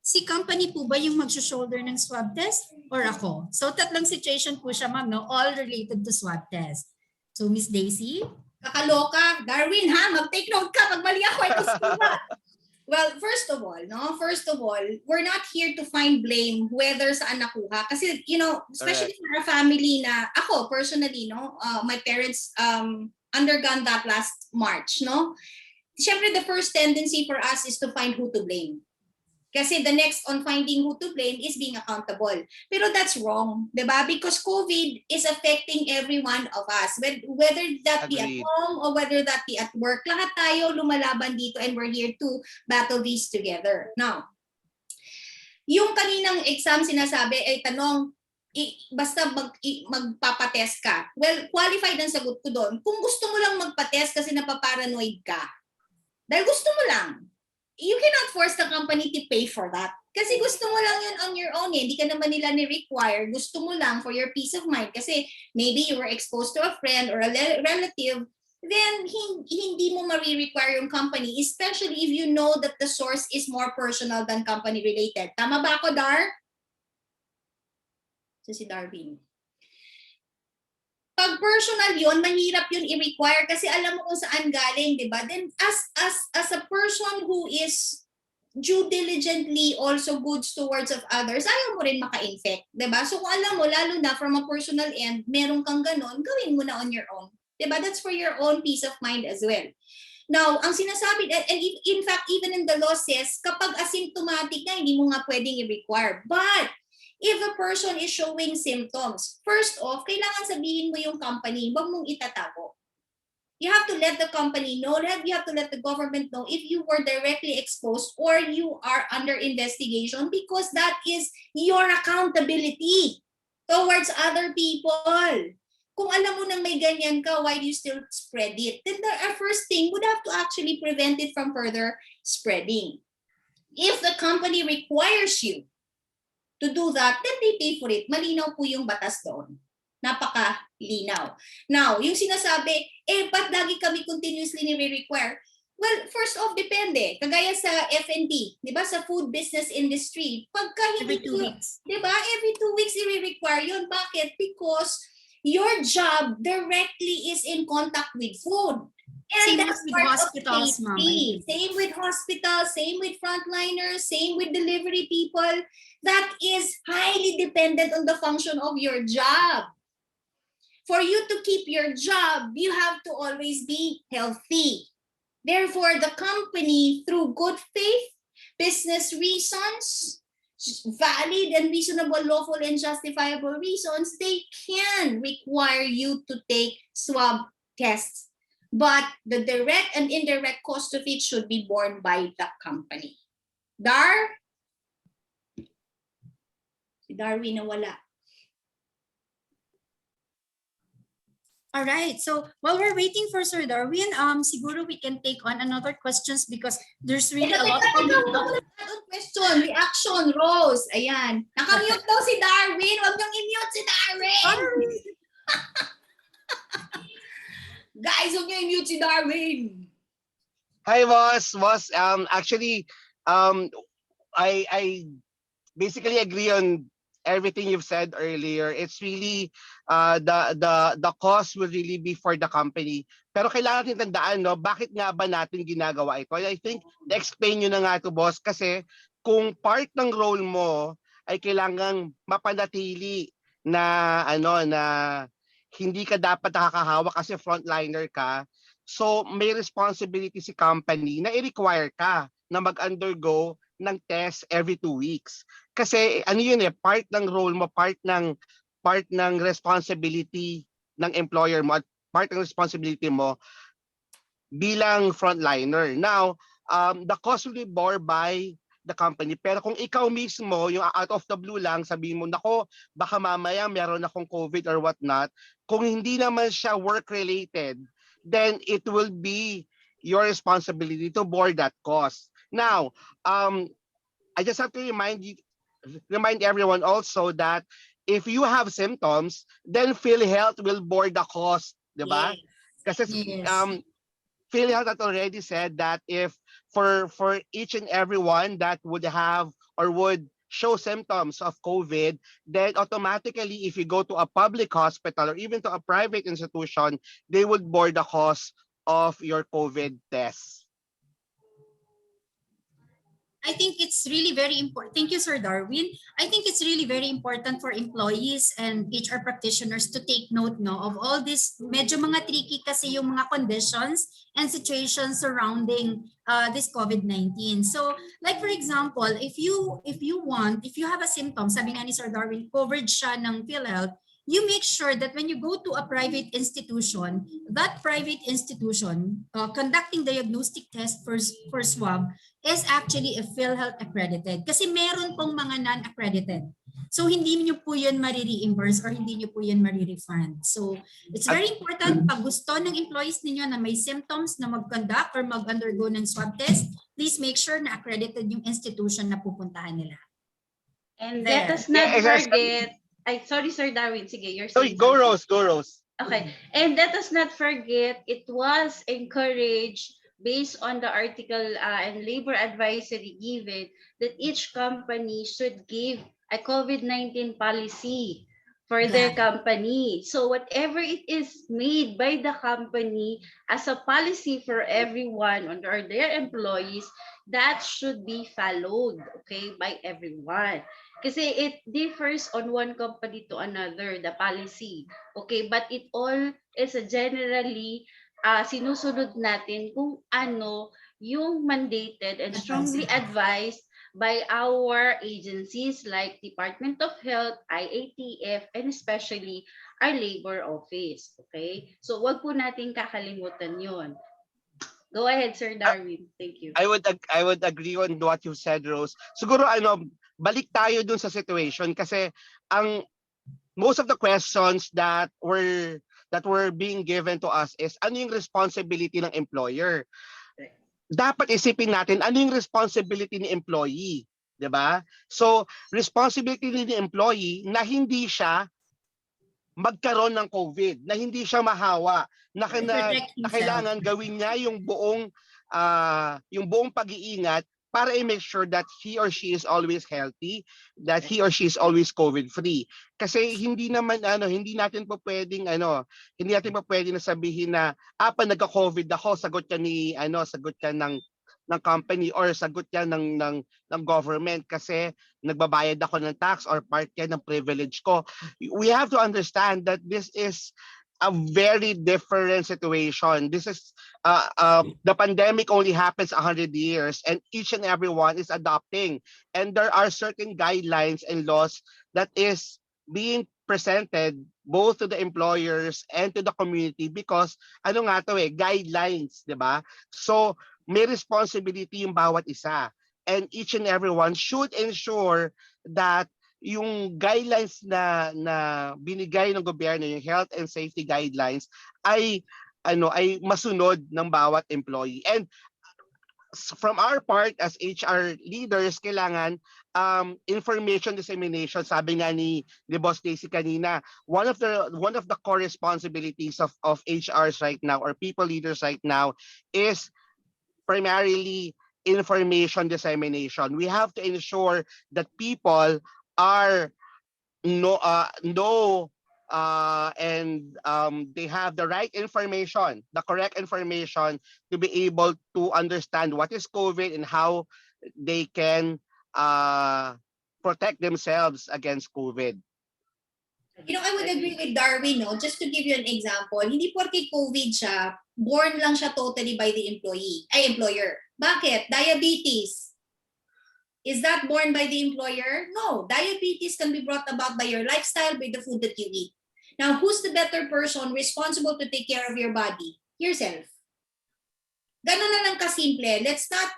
si company po ba yung mag-shoulder ng swab test or ako? So tatlong situation po siya, ma'am, no? All related to swab test. So Miss Daisy? Kakaloka. Darwin, ha? Mag-take note ka. Pag mali ako, ito sila. Well, first of all, we're not here to find blame whether saan nakuha. Kasi, especially for a family na, ako personally, my parents undergone that last March, no? Siyempre, the first tendency for us is to find who to blame. Kasi the next on finding who to blame is being accountable. Pero that's wrong, diba? Because COVID is affecting every one of us. Whether that be at Agreed. home or whether that be at work, lahat tayo lumalaban dito and we're here to battle these together. Now, yung kaninang exam sinasabi ay tanong, basta magpapatest ka. Well, qualified ang sagot ko doon. Kung gusto mo lang magpatest kasi napaparanoid ka, Dahil gusto mo lang. You cannot force the company to pay for that. Kasi gusto mo lang yun on your own. Hindi ka naman nila ni-require. Gusto mo lang for your peace of mind. Kasi maybe you were exposed to a friend or a relative, then hindi mo ma-require yung company, especially if you know that the source is more personal than company related. Tama ba ako, Dar? Si Darwin. Pag personal yun, mahirap yun i-require kasi alam mo kung saan galing, di ba? Then as a person who is due diligently also goods towards of others, ayaw mo rin maka-infect, di ba? So kung alam mo, lalo na from a personal end, meron kang ganon, gawin mo na on your own. Di ba? That's for your own peace of mind as well. Now, ang sinasabi, and in fact, even in the law says, kapag asymptomatic na, hindi mo nga pwedeng i-require. But if a person is showing symptoms, first off, kailangan sabihin mo yung company, huwag mong itatago. You have to let the company know, you have to let the government know if you were directly exposed or you are under investigation because that is your accountability towards other people. Kung alam mo nang may ganyan ka, why do you still spread it? Then the first thing would have to actually prevent it from further spreading. If the company requires you to do that, then they pay for it. Malinaw po yung batas doon. Napaka-linaw. Now, yung sinasabi, ba't lagi kami continuously nire-require? Well, first off, depende. Kagaya sa F&B, di ba, sa food business industry, pagka Every 2 weeks. di ba, every 2 weeks i-require yun. Bakit? Because your job directly is in contact with food. And Same that's with part hospitals, of ma'am. safety. Same with hospitals, same with frontliners, same with delivery people. That is highly dependent on the function of your job. For you to keep your job, you have to always be healthy. Therefore, the company, through good faith, business reasons, valid and reasonable, lawful and justifiable reasons, they can require you to take swab tests. But the direct and indirect cost of it should be borne by the company. Dar? Si Darwin nawala. All right. So while we're waiting for Sir Darwin, siguro we can take on another questions because there's really a lot coming up. Question, reaction, Rose. Ayan. Nakamute daw si Darwin. Huwag niyong i-mute si Darwin. Guys, huwag niyo i-mute si Darwin. Hi, boss. Actually, I basically agree on everything you've said earlier. It's really the cost will really be for the company. Pero kailangan natin tandaan, no, bakit nga ba natin ginagawa ito? I think na-explain nyo na nga ito, boss, kasi kung part ng role mo ay kailangang mapanatili na hindi ka dapat nakakahawak kasi frontliner ka. So may responsibility si company na i-require ka na mag-undergo ng test every 2 weeks. Kasi ano yun part ng role mo, part ng responsibility ng employer mo at part ng responsibility mo bilang frontliner. Now, the cost will be borne by the company. Pero kung ikaw mismo, yung out of the blue lang, sabihin mo, nako, baka mamaya meron akong COVID or whatnot, kung hindi naman siya work-related, then it will be your responsibility to bear that cost. Now, I just have to remind everyone also that if you have symptoms, then PhilHealth will bear the cost, di ba? Kasi PhilHealth had already said that if for each and everyone that would have or would show symptoms of COVID, then automatically if you go to a public hospital or even to a private institution, they would bear the cost of your COVID test. I think it's really very important. Thank you, Sir Darwin. I think it's really very important for employees and HR practitioners to take note of all this. Medyo mga tricky kasi yung mga conditions and situations surrounding this COVID-19. So, like for example, if you have a symptom, sabi nga ni Sir Darwin, covered siya ng PhilHealth, you make sure that when you go to a private institution, that private institution conducting diagnostic test for swab is actually a PhilHealth accredited. Kasi meron pong mga non-accredited. So hindi niyo po yun marireimburse or hindi niyo po yun marirefund. So it's very important pag gusto ng employees ninyo na may symptoms na mag-conduct or mag-undergo ng swab test, please make sure na accredited yung institution na pupuntahan nila. And There. let us not Yeah, forget, sorry Sir Darwin, sige, you're So saying go something. Rose, go Rose. Okay, and let us not forget, it was encouraged based on the article and labor advisory given that each company should give a COVID-19 policy for their company. So whatever it is made by the company as a policy for everyone or their employees, that should be followed, okay, by everyone. Kasi it differs on one company to another, the policy. Okay, but it all is generally sinusunod natin kung ano yung mandated and strongly advised by our agencies like Department of Health, IATF, and especially our labor office. Okay? So wag po natin kakalimutan yun. Go ahead, Sir Darwin. Thank you. I would agree on what you said, Rose. Siguro balik tayo dun sa situation kasi ang most of the questions that were being given to us is ano yung responsibility ng employer. Dapat isipin natin ano yung responsibility ni employee, 'di ba? So, responsibility ni employee na hindi siya magkaroon ng COVID, na hindi siya mahawa, na kailangan gawin niya yung buong pag-iingat para i-make sure that he or she is always healthy, that he or she is always COVID-free. Kasi hindi natin po pwedeng na sabihin na pa nagka-COVID ako, sagot ka ng company or sagot yan ng government kasi nagbabayad ako ng tax or part yan ng privilege ko. We have to understand that this is a very different situation. This is the pandemic only happens 100 years and each and every one is adopting. And there are certain guidelines and laws that is being presented both to the employers and to the community because guidelines, 'di ba? So may responsibility yung bawat isa. And each and every one should ensure that yung guidelines na binigay ng gobyerno, yung health and safety guidelines ay masunod ng bawat employee. And from our part as HR leaders, kailangan information dissemination. Sabi nga ni Boss Daisy kanina, one of the core responsibilities of HRs right now or people leaders right now is primarily information dissemination. We have to ensure that people are know and they have the right information, the correct information to be able to understand what is COVID and how they can protect themselves against COVID. I would agree with Darwin, no? Just to give you an example, hindi porke COVID siya, born lang siya totally by the employer. Bakit? Diabetes. Is that born by the employer? No. Diabetes can be brought about by your lifestyle, by the food that you eat. Now, who's the better person responsible to take care of your body? Yourself. Ganun na lang kasimple. Let's not,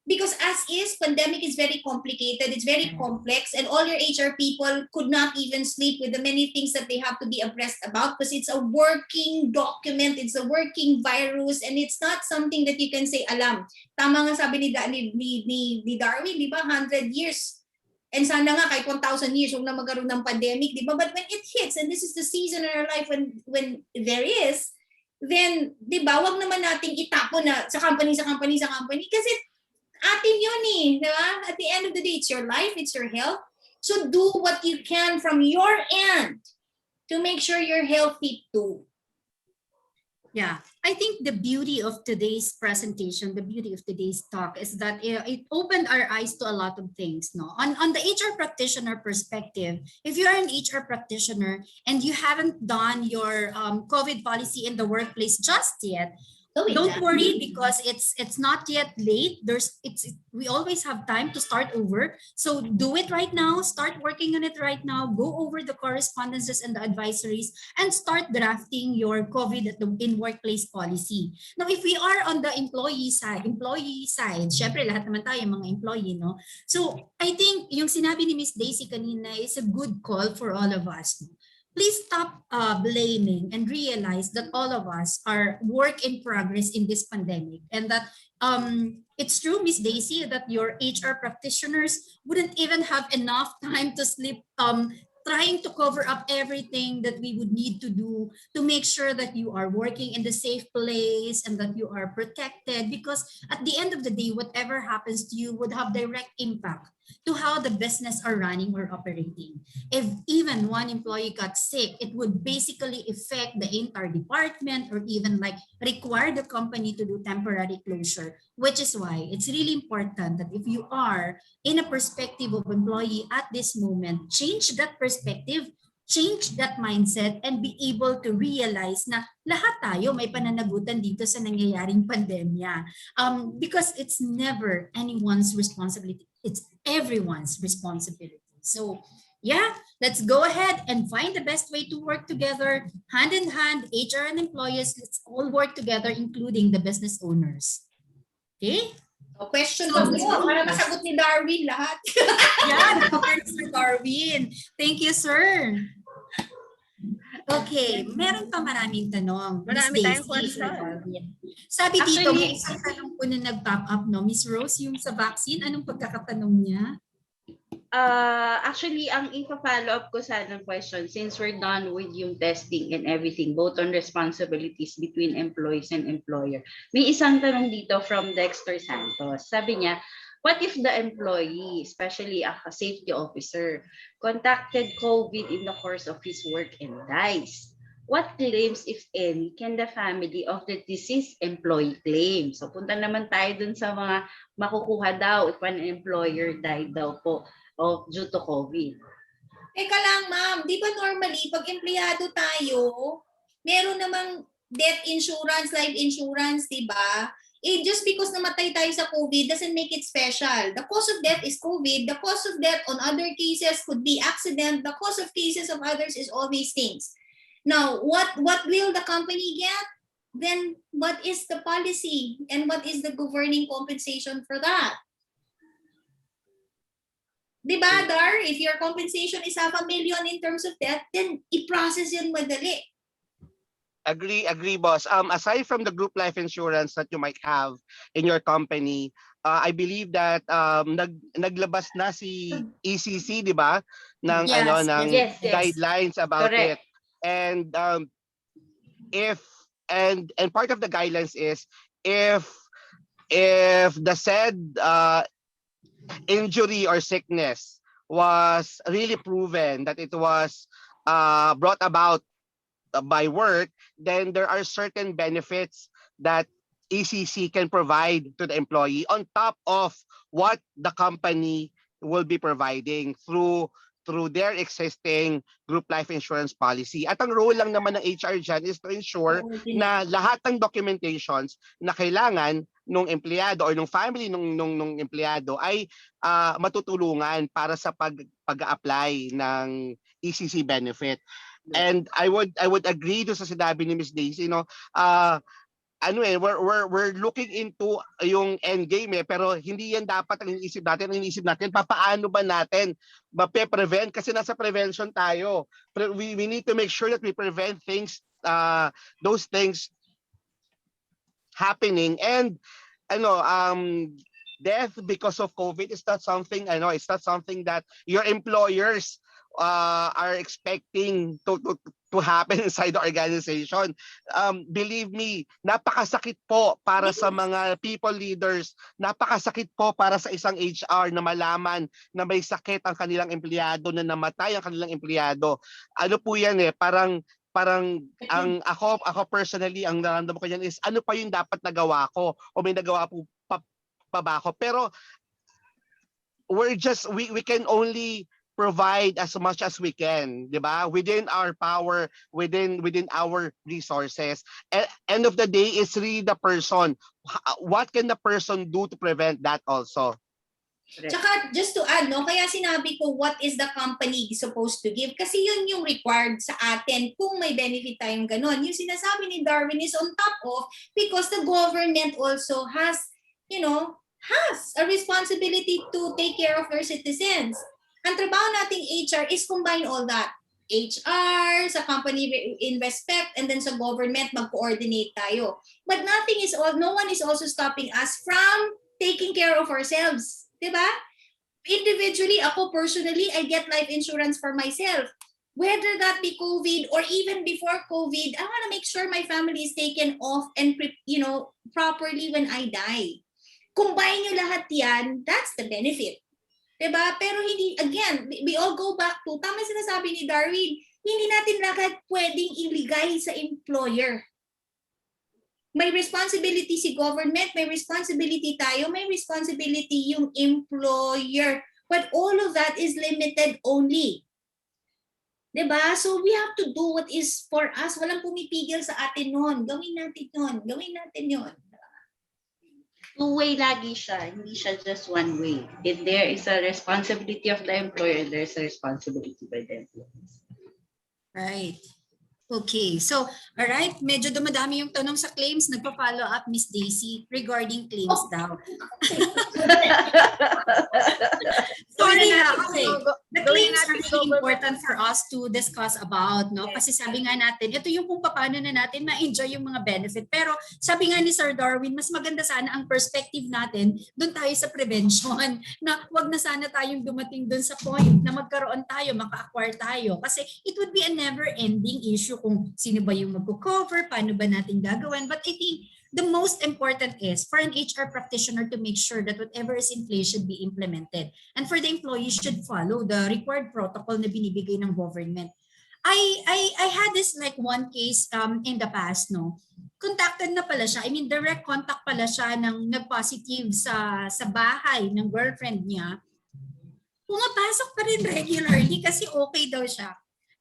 because as is, pandemic is very complicated, it's very complex, and all your HR people could not even sleep with the many things that they have to be abreast about because it's a working document, it's a working virus, and it's not something that you can say, alam. Tama nga sabi ni Darwin, di ba? 100 years. And sana nga kahit 1,000 years, huwag na magkaroon ng pandemic, di ba? But when it hits, and this is the season in our life when there is, then, di ba, wag naman nating itapon na sa company, kasi atin yun eh, di ba? At the end of the day, it's your life, it's your health. So do what you can from your end to make sure you're healthy too. Yeah, I think the beauty of today's presentation, the beauty of today's talk is that it opened our eyes to a lot of things. No, on the HR practitioner perspective, if you're an HR practitioner and you haven't done your COVID policy in the workplace just yet, Gawin Don't na. worry because it's not yet late. We always have time to start over. So do it right now. Start working on it right now. Go over the correspondences and the advisories and start drafting your COVID in workplace policy. Now, if we are on the employee side, syempre lahat naman tayo mga employee, no? So I think yung sinabi ni Miss Daisy kanina is a good call for all of us. No? Please stop blaming and realize that all of us are work in progress in this pandemic, and that it's true, Miss Daisy, that your HR practitioners wouldn't even have enough time to sleep, trying to cover up everything that we would need to do to make sure that you are working in the safe place and that you are protected, because at the end of the day, whatever happens to you would have direct impact to how the business are running or operating. If even one employee got sick, it would basically affect the entire department or even like require the company to do temporary closure, which is why it's really important that if you are in a perspective of employee at this moment, change that perspective, change that mindset, and be able to realize na lahat tayo may pananagutan dito sa nangyayaring pandemya. Because it's never anyone's responsibility. It's everyone's responsibility. So yeah, let's go ahead and find the best way to work together, hand in hand, HR and employees, let's all work together, including the business owners. Okay? O, question ka mo, para masagot ni Darwin lahat. Yeah, Sir Darwin. Thank you, sir. Okay, meron pa maraming tanong. Miss Marami tayong Daisy, Sir question. Darwin. Sabi dito, may Actually- isang tanong po na nag-pop up, no? Miss Rose, yung sa vaccine, anong pagkakatanong niya? Actually, ang ipa-follow up ko sa ng question, since we're done with yung testing and everything, both on responsibilities between employees and employer, may isang tanong dito from Dexter Santos. Sabi niya, what if the employee, especially a safety officer, contacted COVID in the course of his work and dies? What claims, if any, can the family of the deceased employee claim? So punta naman tayo dun sa mga makukuha daw if an employer died daw po due to COVID. Teka lang, ma'am. Di ba normally, pag empleyado tayo, meron namang death insurance, life insurance, di ba? Just because namatay tayo sa COVID doesn't make it special. The cause of death is COVID. The cause of death on other cases could be accident. The cause of cases of others is all these things. Now, what will the company get? Then what is the policy and what is the governing compensation for that? Di ba, Dar? If your compensation is $500,000 in terms of death, then i-process yun madali. Agree, boss. Aside from the group life insurance that you might have in your company, I believe that naglabas na si ECC, di ba? Ng Yes, ng yes. guidelines about Correct. it. And and part of the guidelines is if the said injury or sickness was really proven that it was brought about by work, then there are certain benefits that ECC can provide to the employee on top of what the company will be providing through their existing group life insurance policy. At ang role lang naman ng HR dyan is to ensure na lahat ng documentations na kailangan nung empleyado or nung family nung empleyado ay matutulungan para sa pag-apply ng ECC benefit. And I would agree do sa sinabi ni Ms. Daisy, no? We're looking into yung end game pero hindi yan dapat ang iniisip natin. Ang iniisip natin, paano ba natin mape-prevent? Kasi nasa prevention tayo. We need to make sure that we prevent things, those things happening. And death because of COVID is not something, it's not something that your employers are expecting to happen inside the organization. Believe me, napakasakit po para sa mga people leaders, napakasakit po para sa isang HR na malaman na may sakit ang kanilang empleyado, na namatay ang kanilang empleyado. Ano po yan parang ako personally, ang nararamdaman ko yan is ano pa yung dapat nagawa ko o may nagawa po pa ba ako. Pero we can only provide as much as we can, di ba? Within our power, within our resources. End of the day, it's really the person. What can the person do to prevent that also? Tsaka just to add, no, kaya sinabi ko what is the company supposed to give? Kasi yun yung required sa atin kung may benefit tayong ganon. Yung sinasabi ni Darwin is on top of because the government also has, has a responsibility to take care of their citizens. Ang trabaho nating HR is combine all that. HR, sa company in respect, and then sa government, mag-coordinate tayo. But no one is also stopping us from taking care of ourselves. Diba? Individually, ako personally, I get life insurance for myself. Whether that be COVID or even before COVID, I want to make sure my family is taken off and properly when I die. Combine nyo lahat yan, that's the benefit. Diba? Pero hindi, again, we all go back to, tama sinasabi ni Darwin, hindi natin lahat pwedeng iligay sa employer. May responsibility si government, may responsibility tayo, may responsibility yung employer. But all of that is limited only. Diba? So we have to do what is for us. Walang pumipigil sa atin nun. Gawin natin yun. Gawin natin yun. Two-way lagi siya. Hindi siya just one way. If there is a responsibility of the employer, there's a responsibility by the employees. Right. Okay, so, all right, medyo dumadami yung tanong sa claims. Nagpa-follow up, Miss Daisy, regarding claims daw. Sorry na, okay. The claims are really important for us to discuss about, no? Kasi sabi nga natin, ito yung kung paano na natin ma-enjoy yung mga benefit. Pero sabi nga ni Sir Darwin, mas maganda sana ang perspective natin, doon tayo sa prevention, na wag na sana tayong dumating doon sa point na magkaroon tayo, maka-acquire tayo. Kasi it would be a never-ending issue kung sino ba yung magko-cover, paano ba natin gagawin. But I think the most important is for an HR practitioner to make sure that whatever is in place should be implemented. And for the employees should follow the required protocol na binibigay ng government. I had this like one case in the past, no? Contacted na pala siya. I mean, direct contact pala siya ng nag-positive sa bahay ng girlfriend niya. Pumapasok pa rin regularly kasi okay daw siya.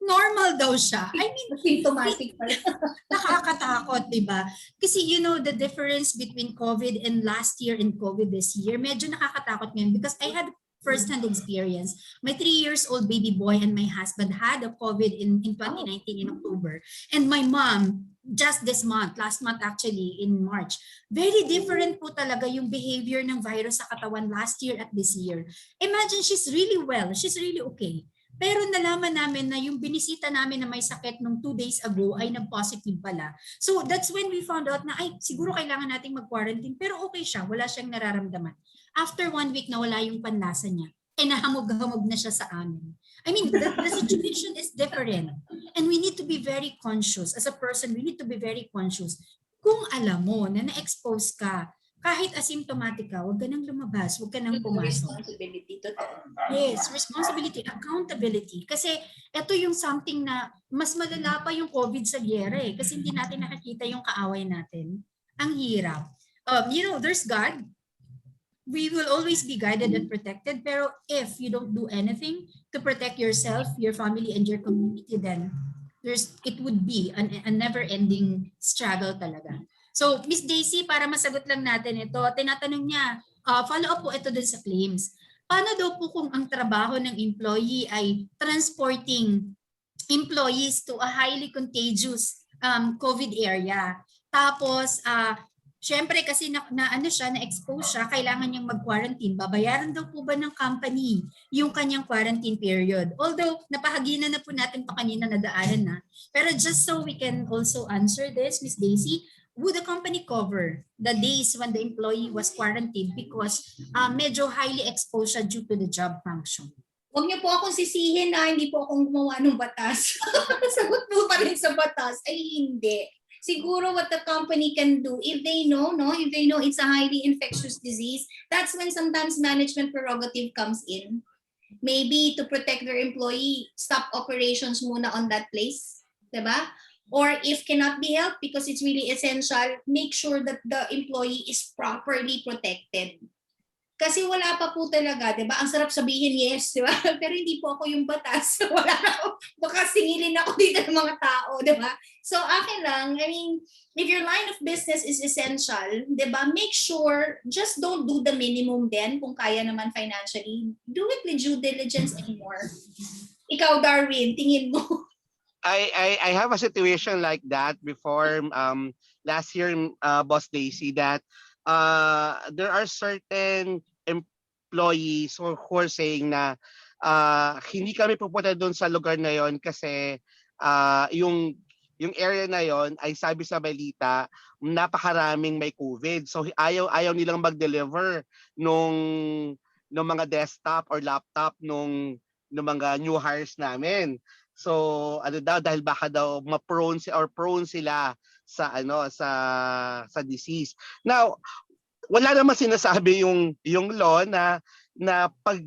Normal daw siya. I mean, symptomatic pala. Nakakatakot, di ba? Kasi the difference between COVID and last year and COVID this year, medyo nakakatakot ngayon because I had first-hand experience. My 3-year-old baby boy and my husband had a COVID in 2019 in October. And my mom, just this month, last month actually, in March. Very different po talaga yung behavior ng virus sa katawan last year at this year. Imagine, she's really well. She's really okay. Pero nalaman namin na yung binisita namin na may sakit nung 2 days ago ay nag-positive pala. So that's when we found out na siguro kailangan nating mag-quarantine pero okay siya, wala siyang nararamdaman. After 1 week nawala yung panlasa niya, nahamog-hamog na siya sa amin. I mean, the situation is different. And we need to be very conscious. As a person, we need to be very conscious. Kung alam mo na na-expose ka, kahit asymptomatic ka, huwag ka nang lumabas, huwag ka nang pumasok. Responsibility, totoo. Yes, responsibility, accountability. Kasi ito yung something na mas malala pa yung COVID sa giyera eh. Kasi hindi natin nakakita yung kaaway natin. Ang hirap. There's God. We will always be guided and protected. Pero if you don't do anything to protect yourself, your family, and your community, then it would be a never-ending struggle talaga. So, Miss Daisy, para masagot lang natin ito, tinatanong niya, follow up po ito din sa claims. Paano daw po kung ang trabaho ng employee ay transporting employees to a highly contagious COVID area? Tapos, syempre kasi na-expose siya, kailangan niyang mag-quarantine. Babayaran daw po ba ng company yung kanyang quarantine period? Although, napahaginan na po natin pa kanina, nadaanan na. Pero just so we can also answer this, Miss Daisy, would the company cover the days when the employee was quarantined because medyo highly exposed siya due to the job function? Huwag niyo po akong sisihin na hindi po akong gumawa ng batas. Sagot po pa rin sa batas. Ay, hindi. Siguro what the company can do, if they know it's a highly infectious disease, that's when sometimes management prerogative comes in. Maybe to protect their employee, stop operations muna on that place. Diba? Or if cannot be helped because it's really essential, make sure that the employee is properly protected. Kasi wala pa po talaga, di ba? Ang sarap sabihin yes, di ba? Pero hindi po ako yung batas. Wala na ako, baka singilin ako dito ng mga tao, di ba? So akin lang, I mean, if your line of business is essential, di ba, make sure, just don't do the minimum then kung kaya naman financially. Do it with due diligence anymore. Ikaw, Darwin, tingin mo. I have a situation like that before last year, Boss Daisy, that there are certain employees who are saying na hindi kami pupunta doon sa lugar na yon kasi yung area na yon ay sabi sa balita napakaraming may COVID. So ayaw nilang mag-deliver nung mga desktop or laptop nung mga new hires namin. So ano daw, dahil baka daw prone sila sa disease. Now, wala naman sinasabi yung law na pag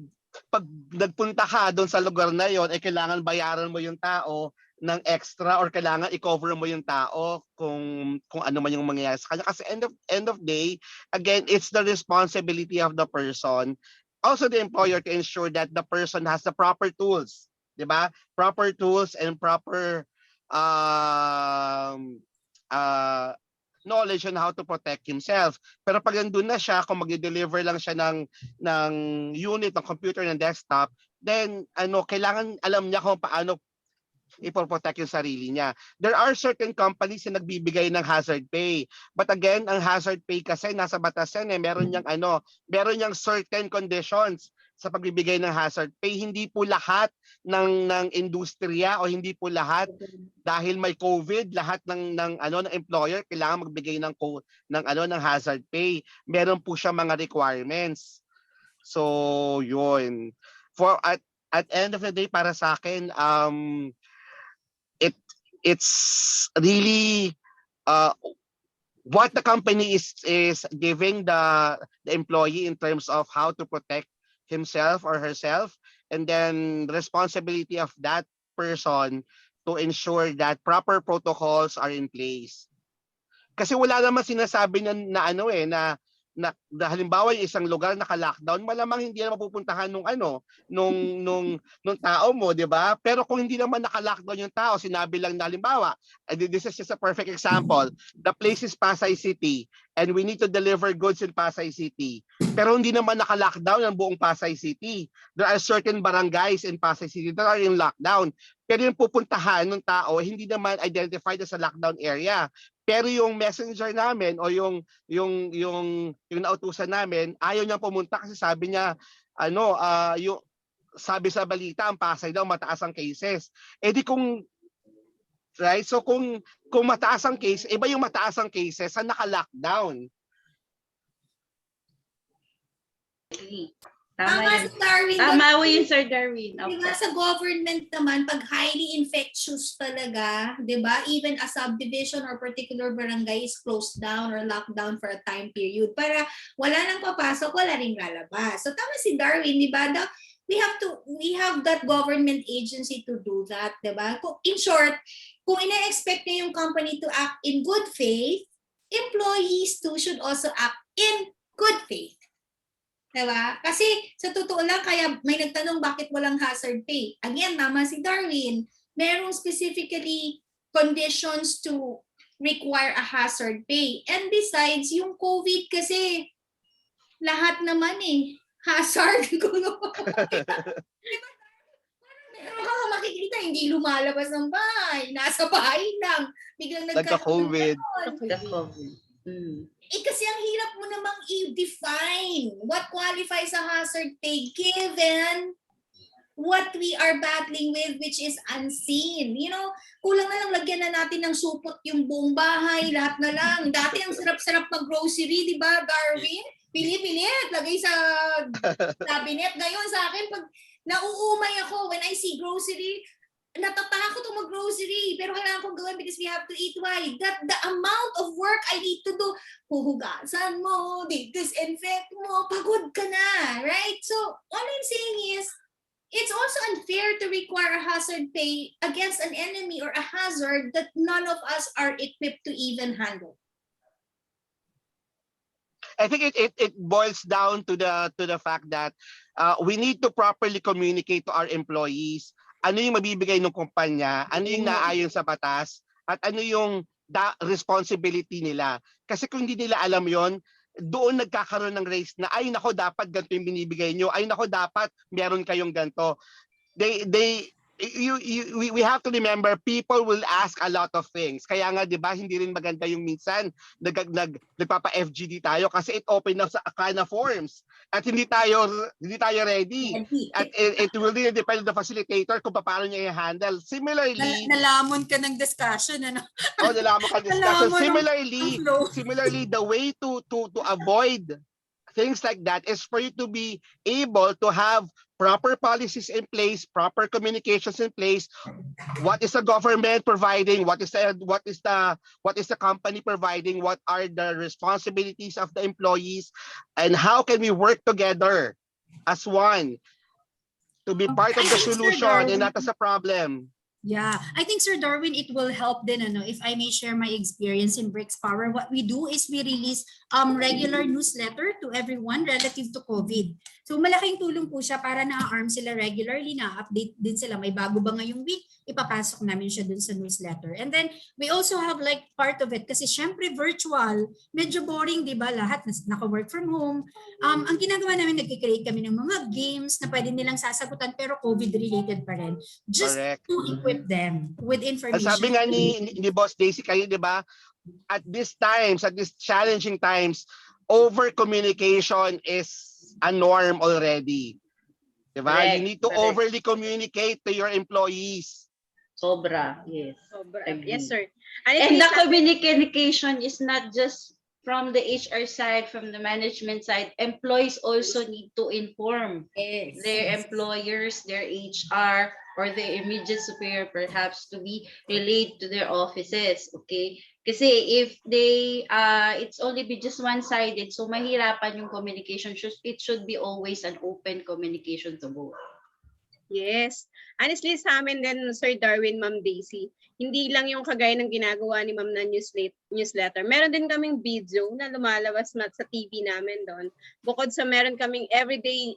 nagpunta ka doon sa lugar na yon ay kailangan bayaran mo yung tao ng extra or kailangan i-cover mo yung tao kung ano man yung mangyayari sa kanya. Kasi end of day, again, it's the responsibility of the person, also the employer, to ensure that the person has the proper tools, 'di ba? Proper tools and proper knowledge on how to protect himself. Pero pag nandun na siya, kung mag-deliver lang siya ng unit, ng computer, ng desktop, then kailangan alam niya kung paano i-protect yung sarili niya. There are certain companies na nagbibigay ng hazard pay. But again, ang hazard pay kasi nasa batas yan, meron niyang certain conditions sa pagbibigay ng hazard pay. Hindi po lahat ng industriya o hindi po lahat dahil may COVID, lahat ng employer kailangan magbigay ng hazard pay. Meron po siya mga requirements. So, yun. At end of the day, para sa akin, it's really what the company is giving the employee in terms of how to protect himself or herself, and then the responsibility of that person to ensure that proper protocols are in place. Kasi wala naman sinasabi na halimbawa yung isang lugar naka-lockdown, malamang hindi na mapupuntahan nung tao mo, 'di ba? Pero kung hindi naman naka-lockdown yung tao, sinabi lang na halimbawa, this is just a perfect example. The place is Pasay City and we need to deliver goods in Pasay City. Pero hindi naman naka-lockdown ang buong Pasay City. There are certain barangays in Pasay City that are in lockdown. Pero yung pupuntahan ng tao hindi naman identified as a lockdown area. Pero yung messenger namin o yung nautusan namin, ayaw niyang pumunta kasi sabi niya yung sabi sa balita ang Pasay daw mataas ang cases. Di kung right, so kung mataas ang case, iba yung mataas ang cases sa naka-lockdown. Tama Si Darwin. Tama yun, Sir Darwin. Diba, sa government naman, pag highly infectious talaga, diba, even a subdivision or particular barangay is closed down or locked down for a time period para wala nang papasok, wala ring lalabas. So tama si Darwin, diba? We have that government agency to do that, diba? In short, kung ina-expect niyo yung company to act in good faith, employees too should also act in good faith. Diba? Kasi sa totoo lang, kaya may nagtanong bakit walang hazard pay. Again, tama si Darwin. Merong specifically conditions to require a hazard pay. And besides, yung COVID kasi, lahat naman hazard. Diba? Meron ka makikita, hindi lumalabas ng bahay. Nasa bahay lang. Biglang nagka-COVID. Kasi ang hirap mo namang i-define what qualifies a hazard pay given what we are battling with, which is unseen. Kulang na lang lagyan na natin ng supot yung buong bahay, lahat na lang. Dati ang sarap-sarap mag-grocery, di ba, Darwin? Pilit-pilit, lagay sa cabinet. Ngayon sa akin, pag nauumay ako when I see grocery, natatakot ako mag-grocery, pero kailangan kong gawin because we have to eat. Why? The amount of work I need to do, huhugasan mo, disinfect mo, pagod ka na, right? So, all I'm saying is, it's also unfair to require a hazard pay against an enemy or a hazard that none of us are equipped to even handle. I think it boils down to the fact that we need to properly communicate to our employees ano yung mabibigay ng kumpanya, ano yung naayon sa batas, at ano yung responsibility nila. Kasi kung hindi nila alam yon, doon nagkakaroon ng race na ay nako dapat ganito yung binibigay nyo, ay nako dapat meron kayong ganito. We have to remember people will ask a lot of things. Kaya nga 'di ba hindi rin maganda yung minsan nagpapa-FGD tayo kasi it open up sa can of forms at hindi tayo ready. At it will really depend on the facilitator kung paano niya i-handle. Similarly, Nalamon ka ng discussion, ano? nalamon ka discussion. Nalamon Similarly, the way to avoid things like that is for you to be able to have proper policies in place, proper communications in place. What is the government providing? What is the company providing? What are the responsibilities of the employees? And how can we work together as one to be part of the solution and not as a problem? Yeah, I think Sir Darwin, it will help din, ano, if I may share my experience in Bricks Power. What we do is we release regular newsletter to everyone relative to COVID. So malaking tulong po siya para na-arm sila regularly, na-update din sila. May bago ba ngayong week? Ipapasok namin siya dun sa newsletter. And then we also have like part of it kasi syempre virtual, medyo boring, di ba? Lahat naka-work from home. Ang ginagawa namin, nag-create kami ng mga games na pwede nilang sasagutan pero COVID-related pa rin. Just Correct. to equip them with information. Sabi nga ni Boss Daisy kayo, di ba? At these challenging times, over-communication is a norm already. Di ba? Correct, You need to correct. overly communicate to your employees. Sobra, yes. Sobra. Agree. Yes, sir. And the communication is not just from the HR side, from the management side. Employees also need to inform their employers, their HR, or their immediate superior perhaps to be relayed to their offices. Okay? Kasi if they, it's only be just one-sided, so mahirapan yung communication. It should be always an open communication to both. Yes. Honestly, sa amin din, Sir Darwin, Ma'am Daisy, hindi lang yung kagaya ng ginagawa ni Ma'am na newsletter. Meron din kaming video na lumalabas sa TV namin doon. Bukod sa meron kaming everyday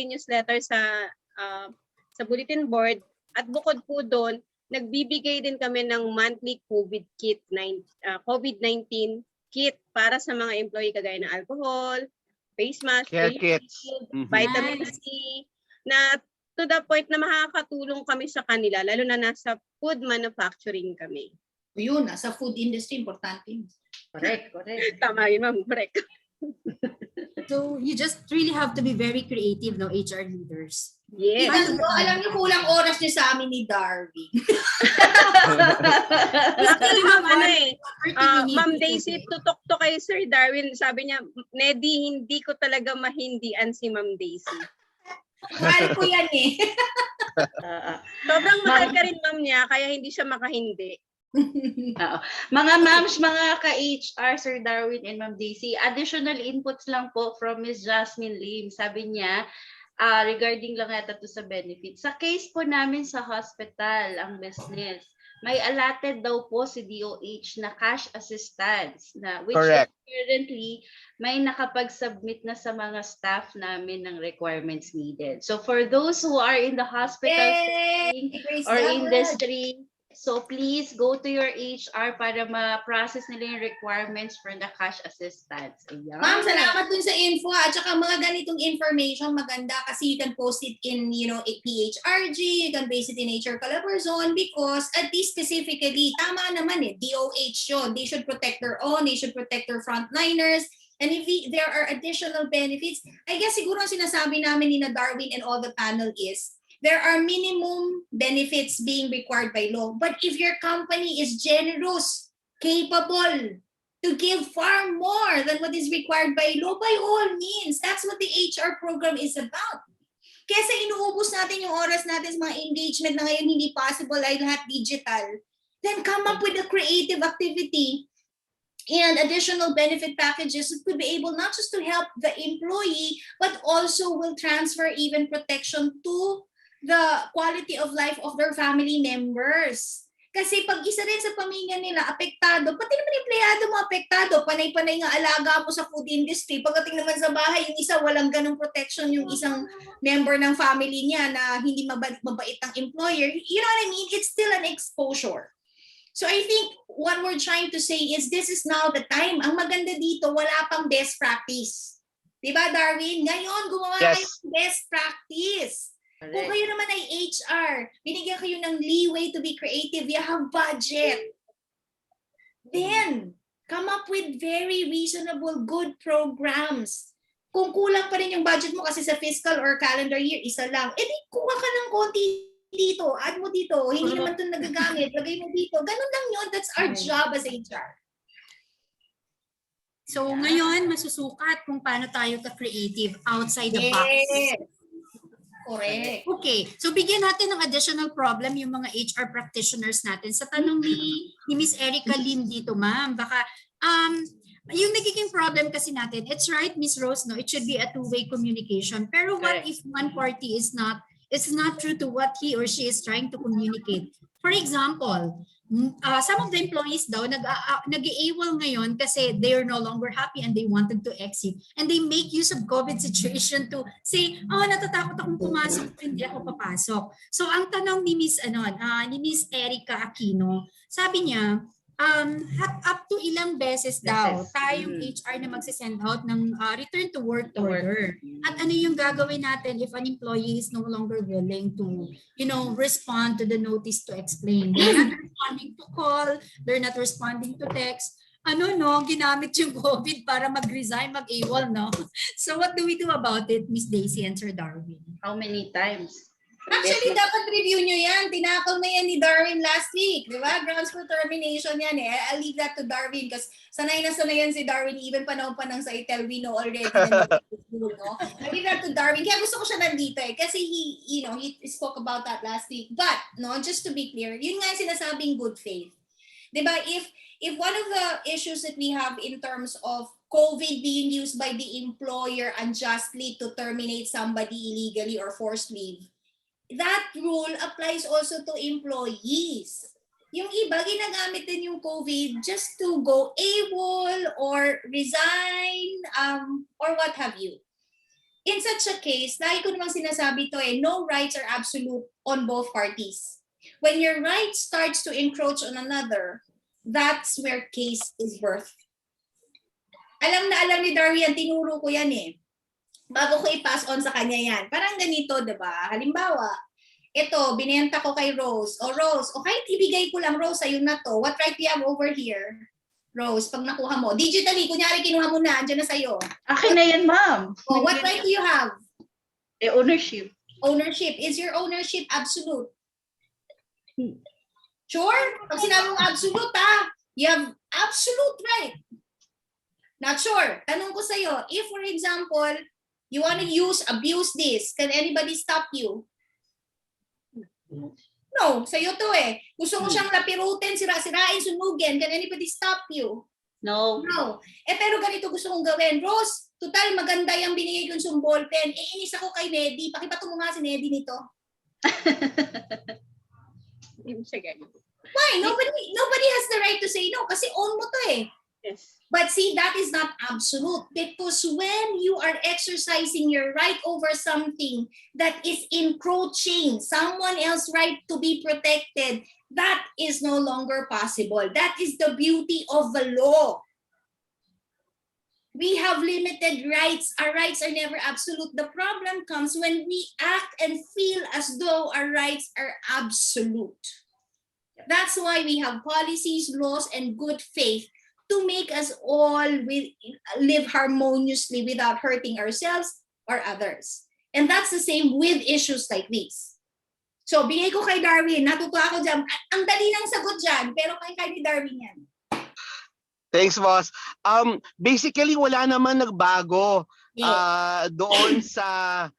newsletter sa bulletin board. At bukod po doon, nagbibigay din kami ng monthly COVID-19 kit para sa mga employee kagaya ng alcohol, face mask, Care kits. vitamin C, na to the point na makakatulong kami sa kanila, lalo na nasa food manufacturing kami. Yun, sa food industry, importante. Correct. Tama yun, Ma'am. Correct. So you just really have to be very creative, no, HR leaders. Yes. Alam niyo, kulang oras niyo sa amin ni Darwin. Actually, Ma'am, Ma'am 30 minutes. Daisy, tutok to kay Sir Darwin. Sabi niya, Nedy, hindi ko talaga mahindian si Ma'am Daisy. Mahal ko yan eh. Sobrang mahal ka rin, Ma'am, niya, kaya hindi siya makahindi. Mga ma'ams, mga ka-HR, Sir Darwin and Ma'am Daisy, additional inputs lang po from Ms. Jasmine Lim. Sabi niya, regarding lang yata to sa benefits. Sa case po namin sa hospital, ang business, may allotted daw po si DOH na cash assistance na which Correct. currently may nakapag-submit na sa mga staff namin ng requirements needed. So for those who are in the hospital setting Praise or God. industry, so please go to your HR para ma-process nila yung requirements for the cash assistance. Ayan. Ma'am, salamat dun sa info. At saka mga ganitong information, maganda kasi you can post it in, a PHRG, you can base it in HR Calabarzon because at least specifically, tama naman DOH yun. They should protect their own, they should protect their frontliners. And if there are additional benefits, I guess siguro ang sinasabi namin ni na Darwin and all the panel is, there are minimum benefits being required by law. But if your company is generous, capable to give far more than what is required by law, by all means, that's what the HR program is about. Kesa inuubos natin yung oras natin sa mga engagement na ngayon hindi possible ay lahat digital, then come up with a creative activity and additional benefit packages that could be able not just to help the employee, but also will transfer even protection to the quality of life of their family members. Kasi pag isa rin sa pamilya nila apektado, pati naman empleyado mo apektado, panay-panay nga alaga mo sa food industry. Pagdating naman sa bahay, yung isa walang ganong protection yung isang member ng family niya na hindi mabait ang employer. You know what I mean? It's still an exposure. So I think what we're trying to say is this is now the time. Ang maganda dito, wala pang best practice. Diba, Darwin? Ngayon, gumawa kayo ng best practice. Kung kayo naman ay HR, binigyan kayo ng leeway to be creative, you have budget. Then, come up with very reasonable, good programs. Kung kulang pa rin yung budget mo kasi sa fiscal or calendar year, isa lang, edi kuha ka ng konti dito, add mo dito, hindi naman ito nagagamit, lagay mo dito. Ganun lang yun, that's our job as HR. So ngayon, masusukat kung paano tayo ka-creative outside the box. Correct. Okay, so bigyan natin ng additional problem yung mga HR practitioners natin. Sa tanong ni Miss Erica Lim dito, ma'am, baka yung nagiging problem kasi natin, it's right, Miss Rose, no, it should be a two-way communication. Pero what if one party is not true to what he or she is trying to communicate? For example, some of the employees daw nag-AWOL ngayon kasi they are no longer happy and they wanted to exit. And they make use of COVID situation to say, oh, natatakot akong pumasok, hindi ako papasok. So ang tanong ni Miss Erica Aquino, sabi niya, up to ilang beses daw tayong HR na magsisend out ng return to work order. At ano yung gagawin natin if an employee is no longer willing to, respond to the notice to explain. They're not responding to call, they're not responding to text. Ginamit yung COVID para mag-resign, mag-AWOL, no? So what do we do about it, Miss Daisy and Sir Darwin? How many times? Actually, dapat review nyo yan. Tinakaw na yan ni Darwin last week. Di ba? Grounds for termination yan eh. I'll leave that to Darwin because sanay na sanay yan si Darwin. Even panahon pa ng sa Itel, we know already. No? I'll leave that to Darwin. Kaya gusto ko siya nandito eh. Kasi he spoke about that last week. But, just to be clear, yun nga yung sinasabing good faith. Di ba? If one of the issues that we have in terms of COVID being used by the employer unjustly to terminate somebody illegally or forced leave, that rule applies also to employees. Yung iba, ginagamit din yung COVID just to go AWOL or resign or what have you. In such a case, lagi ko namang sinasabi to no rights are absolute on both parties. When your right starts to encroach on another, that's where case is birth. Alam na alam ni Darwin, tinuro ko yan eh. Bago ko i-pass on sa kanya yan. Parang ganito, diba? Halimbawa, ito, binenta ko kay Rose. O Rose, o kahit ibigay ko lang, Rose, ayun na to. What right do you have over here? Rose, pag nakuha mo. Digitally, kunyari kinuha mo na, andyan na sa'yo. Akin na yan, ma'am. O, what right do you have? Ownership. Ownership. Is your ownership absolute? Sure? Pag sinabi mong absolute, you have absolute right. Not sure. Tanong ko sa'yo, if for example, you want to abuse this, can anybody stop you? No, sa'yo to eh. Gusto mo siyang lapirutin, sirain, sunugin. Can anybody stop you? No. No. Pero ganito gusto kong gawin. Rose, total maganda yung binigay kong sumbol pen. Inis ako kay Nedy. Pakipato mo nga si Nedy nito. Why? Nobody has the right to say no kasi own mo to eh. Yes. But see, that is not absolute because when you are exercising your right over something that is encroaching someone else's right to be protected, that is no longer possible. That is the beauty of the law. We have limited rights. Our rights are never absolute. The problem comes when we act and feel as though our rights are absolute. That's why we have policies, laws, and good faith to make us all live harmoniously without hurting ourselves or others. And that's the same with issues like this. So, bigay ko kay Darwin. Natutuwa ako dyan. Ang dali ng sagot dyan, pero kay ni Darwin yan. Thanks, boss. Basically, wala naman nagbago doon sa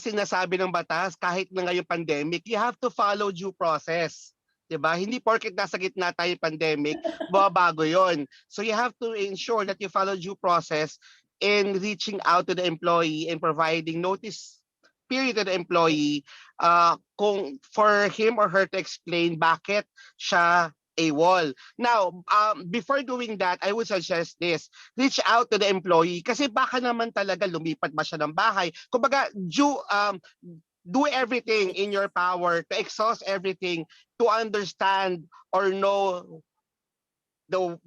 sinasabi ng batas kahit na ngayong pandemic. You have to follow due process. Diba? Hindi porket nasa gitna tayo pandemic, bago yon. So you have to ensure that you follow due process in reaching out to the employee and providing notice period to the employee kung for him or her to explain bakit siya AWOL. Now, before doing that, I would suggest this. Reach out to the employee kasi baka naman talaga lumipat ba siya ng bahay. Kumbaga, do everything in your power to exhaust everything to understand or know the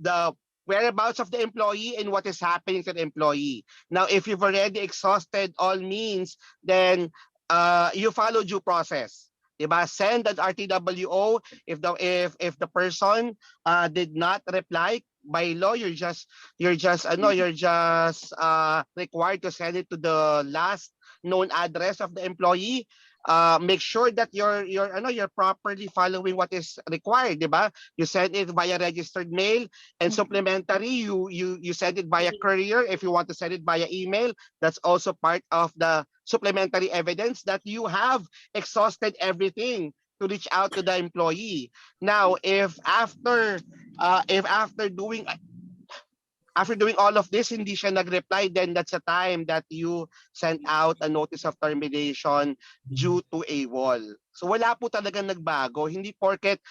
whereabouts of the employee and what is happening to the employee. Now, if you've already exhausted all means, then you follow due process. Diba? Send an RTWO if the person did not reply. By law, you're just required to send it to the last known address of the employee. Make sure that you're properly following what is required, diba? You send it via registered mail, and supplementary you send it via courier. If you want to send it via email, that's also part of the supplementary evidence that you have exhausted everything to reach out to the employee. Now, if after doing all of this, hindi siya nag-reply, then that's a time that you sent out a notice of termination due to AWOL. So wala po talagang nagbago. Hindi porket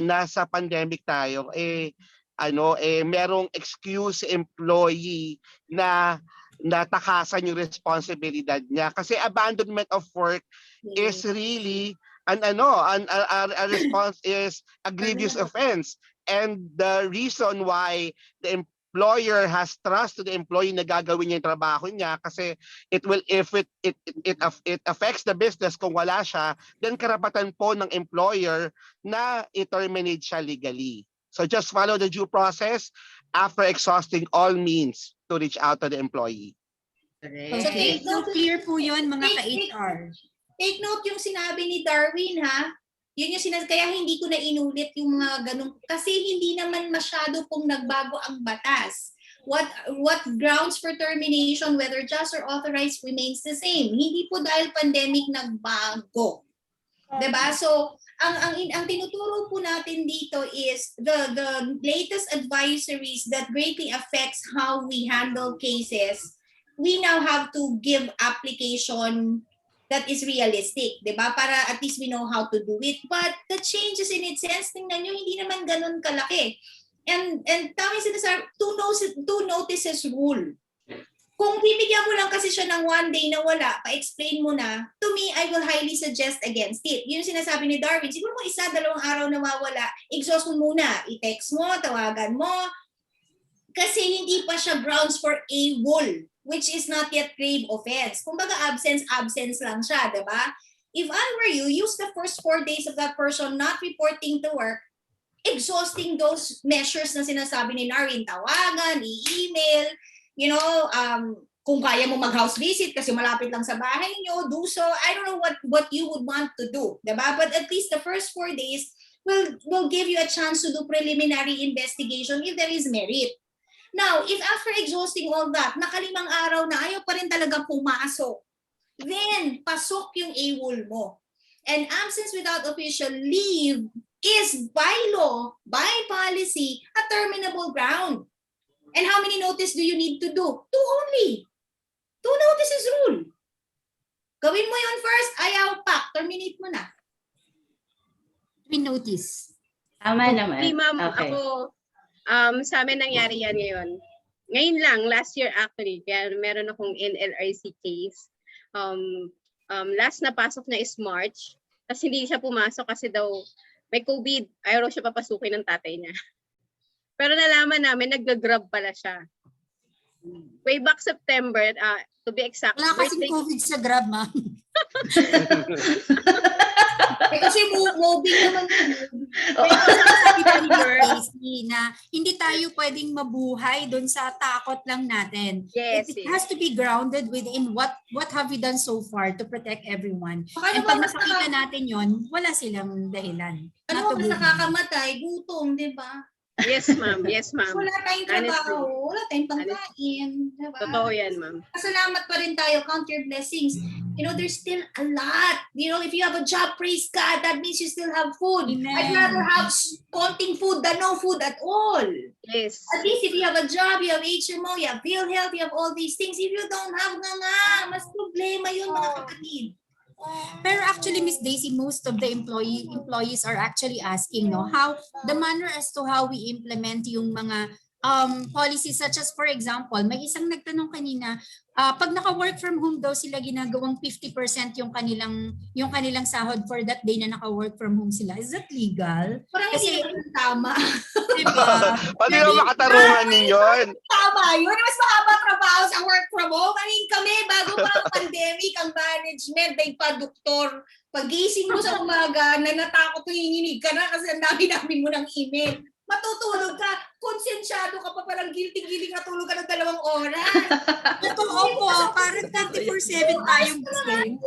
nasa pandemic tayo, merong excuse employee na natakasan yung responsibilidad niya. Kasi abandonment of work is really a response is a grievous offense. And the reason why the employer has trust to the employee na gagawin niya yung trabaho niya kasi it affects the business kung wala siya, then karapatan po ng employer na i-terminate siya legally. So just follow the due process after exhausting all means to reach out to the employee. Okay, so clear po yun mga ka-HR. Take note yung sinabi ni Darwin, ha? Yun yung kaya hindi ko na inulit yung mga ganun. Kasi hindi naman masyado pong nagbago ang batas. What grounds for termination, whether just or authorized, remains the same. Hindi po dahil pandemic nagbago. Diba? So, ang tinuturo po natin dito is the latest advisories that greatly affects how we handle cases. We now have to give application that is realistic, di ba? Para at least we know how to do it. But the changes in its sense, tingnan nyo, hindi naman ganun kalaki. And tawag sila two notices rule. Kung bibigyan mo lang kasi siya ng one day na wala, pa-explain mo na, to me, I will highly suggest against it. Yun yung sinasabi ni Darwin. Siguro mo 1-2 araw na mawala, exhaust mo muna. I-text mo, tawagan mo. Kasi hindi pa siya grounds for AWOL, which is not yet grave offense. Kumbaga absence lang siya, diba? If I were you, use the first 4 days of that person not reporting to work, exhausting those measures na sinasabi ni Darwin, tawagan, i-email, kung kaya mo mag-house visit kasi malapit lang sa bahay nyo, do so. I don't know what you would want to do, diba? But at least the first 4 days will give you a chance to do preliminary investigation if there is merit. Now, if after exhausting all that, naka5 araw na ayaw pa rin talaga pumasok, then pasok yung AWOL mo. And absence without official leave is by law, by policy, a terminable ground. And how many notice do you need to do? 2 only. 2 notices rule. Gawin mo yun first, ayaw pa, terminate mo na. 3 notice. Tama naman. Hey, ma'am, Okay. ako, sa amin nangyari yan ngayon. Ngayon lang, last year actually, kaya meron akong NLRC case. Last na pasok na is March, kasi hindi siya pumasok kasi daw may COVID. Ayaw raw siya papasukin ng tatay niya. Pero nalaman namin, nag-grab pala siya. Way back September, to be exact. Wala kasing COVID sa Grab, ma'am. Kasi moving naman. Sabi pa ni Casey na hindi tayo pwedeng mabuhay doon sa takot lang natin. Yes, It has to be grounded within what have we done so far to protect everyone. Baka And pag naman nakikita natin yon, wala silang dahilan. Ano ba nakakamatay? Gutom, di ba? Yes, ma'am. Yes, ma'am. Wala tayong trabaho, wala tayong pangkain. Diba? Totoo yan, ma'am. Salamat pa rin tayo. Count your blessings. You know, there's still a lot. You know, if you have a job, praise God. That means you still have food. Amen. I'd rather have counting food than no food at all. Yes. At least if you have a job, you have HMO, you have PhilHealth, you have all these things. If you don't have nga, mas problema yun mga kapatid. Pero actually, Miss Daisy, most of the employees are actually asking, no, how the manner as to how we implement yung mga policies, such as, for example, may isang nagtanong kanina, pag naka-work from home daw sila, ginagawang 50% yung kanilang sahod for that day na naka-work from home sila. Is that legal? Parang Kasi- hindi naman tama. Diba? Paano yung makatarungan ninyon? Tama yun. Mas mahaba trabaho sa work from home. I mean, kami, bago pa ang pandemic, ang management, ay pa-doktor. Pagising mo sa umaga, na natakot ko hinginig ka na kasi ang dami-dami mo ng email. Matutulog ka, konsensyado ka pa, parang guilty-guilty ka, tulog ka ng 2 oras. Totoo po, parang 24/7 tayong gising.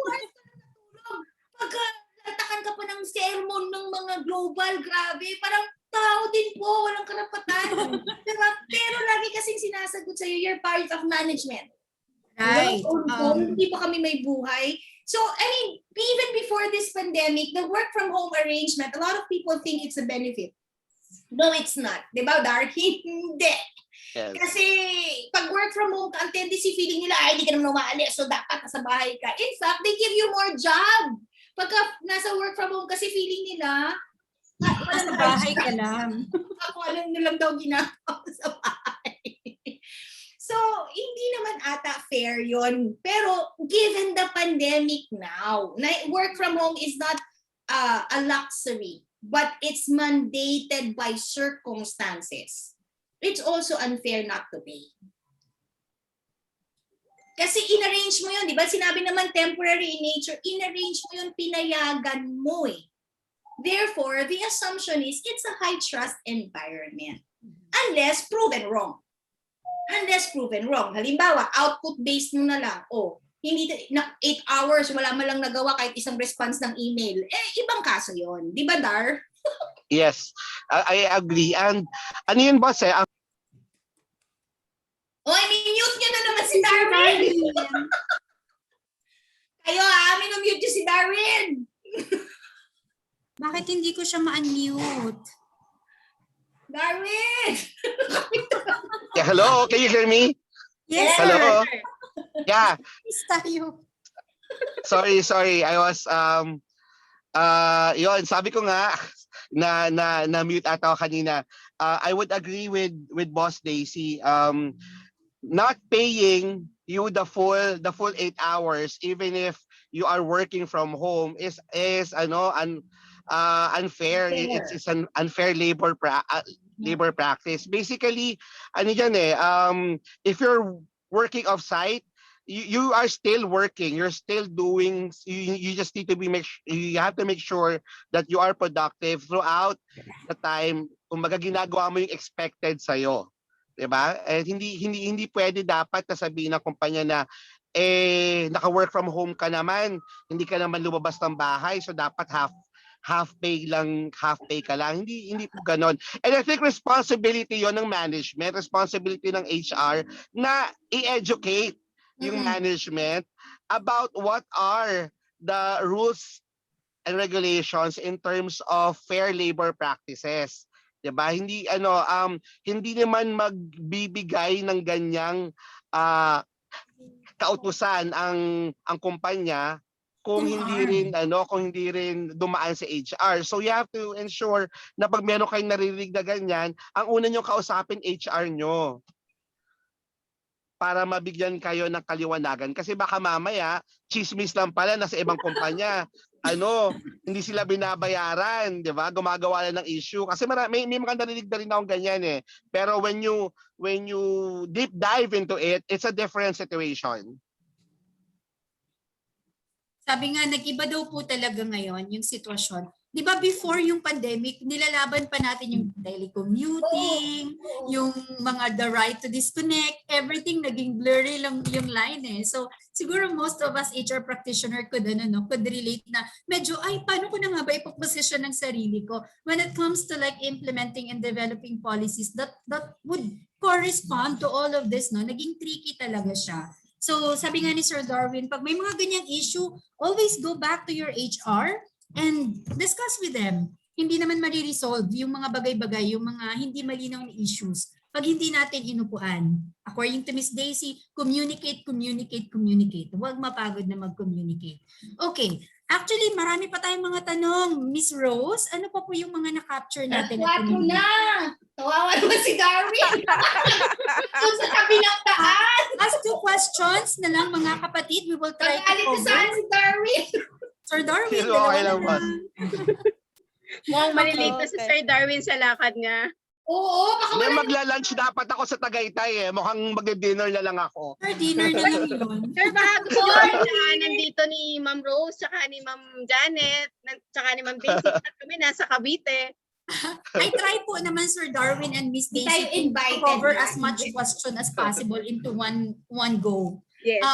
Pagka natakan ka pa ng sermon ng mga global, grabe, parang tao din po, walang karapatan. Diba? Pero lagi kasing sinasagot sa'yo, you're part of management. Right. Hindi pa kami may buhay. So, I mean, even before this pandemic, the work from home arrangement, a lot of people think it's a benefit. No, it's not. Diba, Dar? Hindi. Yes. Kasi pag work from home ka, ang tendency feeling nila, ay, hindi ka naman umaalis, so dapat nasa bahay ka. In fact, they give you more job. Pagka nasa work from home, kasi feeling nila, Nasa bahay ka lang. ako alam nilang daw ginagawa sa bahay. So, hindi naman ata fair yon. Pero given the pandemic now, work from home is not a luxury, but it's mandated by circumstances. It's also unfair not to pay. Kasi in-arrange mo yun, di ba? Sinabi naman temporary in nature, in-arrange mo yun, pinayagan mo eh. Therefore, the assumption is it's a high trust environment. Unless proven wrong. Unless proven wrong. Halimbawa, output-based mo na lang. Oh, hindi 8 hours, wala man lang nagawa kahit isang response ng email. Eh, ibang kaso yon, di ba, Dar? Yes, I agree. And ano yun, boss eh? Oh, I mean, mute nyo na naman si Darwin. Kayo minumute nyo si Darwin. Bakit hindi ko siya ma-unmute? Darwin! Yeah, hello, can you hear me? Yes, Hello? sir. Yeah, Yes, tayo. sorry. I was yun, sabi ko nga na mute ata ako kanina. I would agree with Boss Daisy. Not paying you the full 8 hours even if you are working from home is unfair. It's an unfair labor practice. Basically, ano yan eh, if you're working off site, you are still working, you're still doing, you just need to you have to make sure that you are productive throughout the time. Kumbaga ginagawa mo yung expected sa'yo. Diba? Eh, hindi pwede dapat na sabihin ng kumpanya na naka-work from home ka naman, hindi ka naman lumabas ng bahay, so dapat half pay ka lang. Hindi po ganon. And I think responsibility yon ng management, responsibility ng HR na i-educate yung management about what are the rules and regulations in terms of fair labor practices. 'Di ba? Hindi hindi naman magbibigay ng ganyang kautusan ang kumpanya kung hindi rin dumaan sa HR. So you have to ensure na pag meron kayong naririnig na ganyan, ang una nyo kausapin HR nyo para mabigyan kayo ng kaliwanagan. Kasi baka mamaya, chismis lang pala nasa ibang kumpanya. Hindi sila binabayaran, di ba? Gumagawa lang ng issue. Kasi may mga narinig na rin akong ganyan eh. Pero when you deep dive into it, it's a different situation. Sabi nga, nag-iba daw po talaga ngayon yung sitwasyon. Di ba before yung pandemic, nilalaban pa natin yung telecommuting, yung mga the right to disconnect, everything naging blurry lang yung line eh. So siguro most of us HR practitioner could relate na medyo, ay, paano ko na nga ba ipoposition ng sarili ko when it comes to like implementing and developing policies that would correspond to all of this, no? Naging tricky talaga siya. So sabi nga ni Sir Darwin, pag may mga ganyang issue, always go back to your HR and discuss with them. Hindi naman mariresolve yung mga bagay-bagay, yung mga hindi malinaw na issues pag hindi natin inupuan. According to Miss Daisy, communicate. Huwag mapagod na mag-communicate. Okay. Actually, marami pa tayong mga tanong. Miss Rose, ano pa po yung mga na-capture natin? Wapo na! Kawawa naman si Darwin. Doon sa tabi ng taas. Ask 2 questions na lang mga kapatid. We will try to Magalit na saan cover. si Darwin. Sir Darwin, Okay dalawa na lang, boss. lang. Mukhang malilate na si Okay. Sir Darwin sa lakad niya. Oo, baka May wala. magla-lunch dapat ako sa Tagaytay eh. Mukhang mag-dinner na lang ako. Sir, dinner na lang yun. Sir, baka gusto nyo na nandito ni Ma'am Rose, tsaka ni Ma'am Janet, tsaka ni Ma'am Daisy, at kami nasa Cavite. I try po naman Sir Darwin and Miss Hindi Daisy tayo to invited. cover as much question as possible into one go. Yes.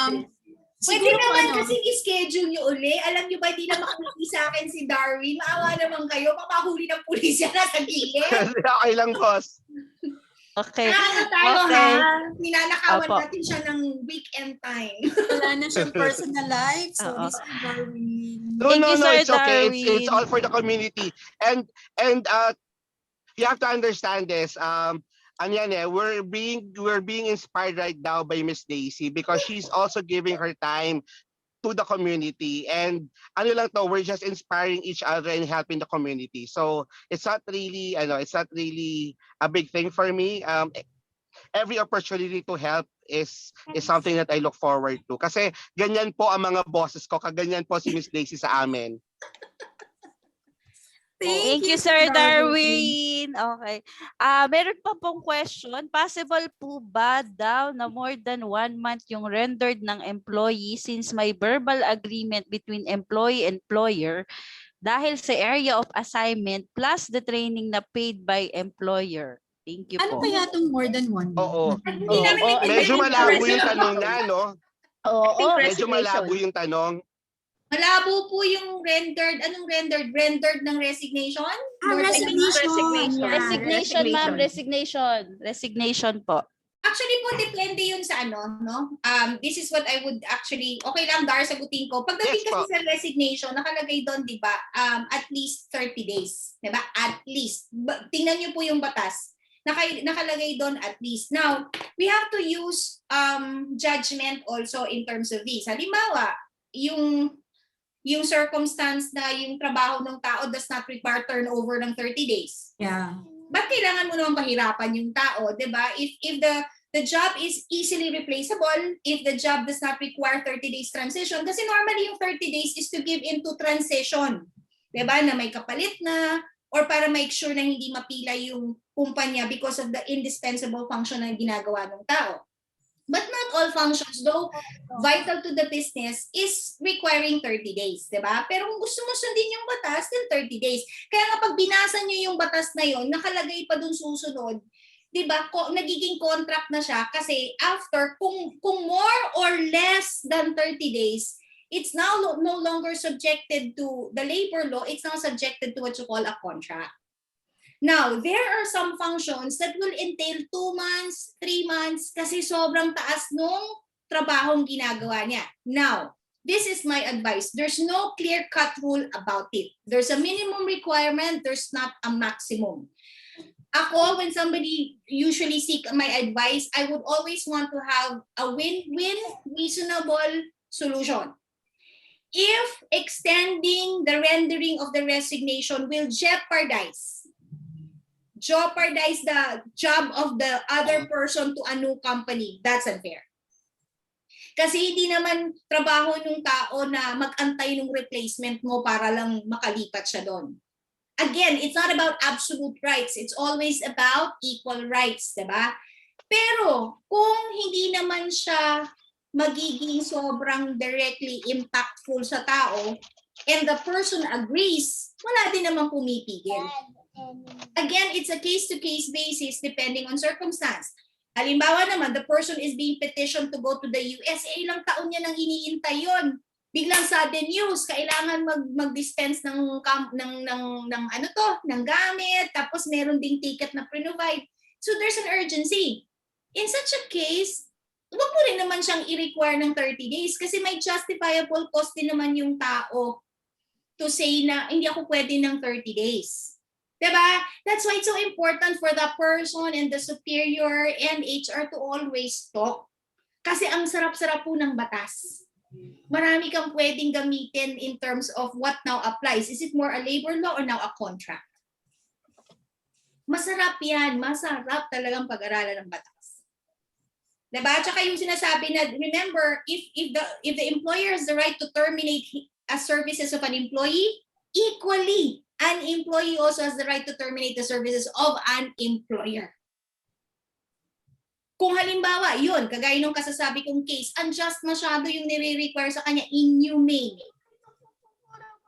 Pwede Siguro naman ano, kasi i-schedule nyo uli. Alam nyo ba, di na makakuli sa akin si Darwin. Maawa naman kayo. Papahuli ng pulis yan nasa gilid. Okay lang, boss. Okay. Ano tayo Okay. ha? Ninanakawan Opo. natin siya ng weekend time. wala na siyang personal life. Sorry, Oo. Sir Darwin. No, Thank no, you, no, Sir it's okay. It's Darwin. all for the community. And you have to understand this. We're being inspired right now by Miss Daisy because she's also giving her time to the community. And we're just inspiring each other and helping the community. So it's not really a big thing for me. Every opportunity to help is something that I look forward to. Kasi ganyan po ang mga bosses ko, kaganyan po si Miss Daisy sa amin. Thank you, Sir Darwin. Okay. Meron pa pong question. Possible po ba daw na more than 1 month yung rendered ng employee since may verbal agreement between employee and employer dahil sa area of assignment plus the training na paid by employer? Thank you Ano po. kaya itong more than one? Oo. Hindi namin Oo, naiintindihan Medyo yung malabo yung resignation. tanong na, no? Oo. think Medyo malabo yung tanong. Malabo po yung rendered. Anong rendered? Rendered ng resignation? Resignation. Resignation. Yeah. Resignation, ma'am. Resignation. Resignation po. Actually po, depende yun sa ano, no? This is what I would actually, okay lang, Dar, sagutin ko. Pagdating Yes, kasi po. sa resignation, nakalagay doon, di ba, at least 30 days. Di ba? At least. Tingnan niyo po yung batas. Nakalagay doon at least. Now, we have to use judgment also in terms of this. Halimbawa, yung circumstance na yung trabaho ng tao does not require turnover ng 30 days. Yeah. Ba't kailangan mo naman pahirapan yung tao, 'di ba? If the job is easily replaceable, if the job does not require 30 days transition, kasi normally yung 30 days is to give into transition. 'Di ba? Na may kapalit na or para make sure na hindi mapila yung kumpanya because of the indispensable function na ginagawa ng tao. But not all functions, though vital to the business, is requiring 30 days, di ba? Pero kung gusto mo sundin yung batas, then 30 days. Kaya nga pag binasa nyo yung batas na yon, nakalagay pa dun susunod, di ba? Nagiging contract na siya kasi after, kung more or less than 30 days, it's now no longer subjected to the labor law, it's now subjected to what you call a contract. Now, there are some functions that will entail 2 months, 3 months, kasi sobrang taas nung trabahong ginagawa niya. Now, this is my advice. There's no clear-cut rule about it. There's a minimum requirement, there's not a maximum. Ako, when somebody usually seek my advice, I would always want to have a win-win, reasonable solution. If extending the rendering of the resignation will jeopardize the job of the other person to a new company, that's unfair. Kasi hindi naman trabaho ng tao na mag-antay ng replacement mo para lang makalipat siya doon. Again, it's not about absolute rights. It's always about equal rights, diba? Pero kung hindi naman siya magiging sobrang directly impactful sa tao and the person agrees, wala din naman pumipigil. Again, it's a case-to-case basis depending on circumstance. Halimbawa naman, the person is being petitioned to go to the USA, ilang taon niya nang iniintay yun. Biglang sudden news, kailangan mag-dispense ng gamit, tapos meron ding ticket na provide. So there's an urgency. In such a case, huwag mo rin naman siyang i-require ng 30 days kasi may justifiable cost din naman yung tao to say na hindi ako pwede ng 30 days. Diba? That's why it's so important for the person and the superior and HR to always talk. Kasi ang sarap-sarap po ng batas. Marami kang pwedeng gamitin in terms of what now applies. Is it more a labor law or now a contract? Masarap yan. Masarap talagang pag-aralan ng batas. Diba? Tsaka yung sinasabi na, remember, if the employer has the right to terminate services of an employee, equally, an employee also has the right to terminate the services of an employer. Kung halimbawa, yun, kagaya nung kasasabi kong case, unjust masyado yung nire-require sa kanya, inhumane,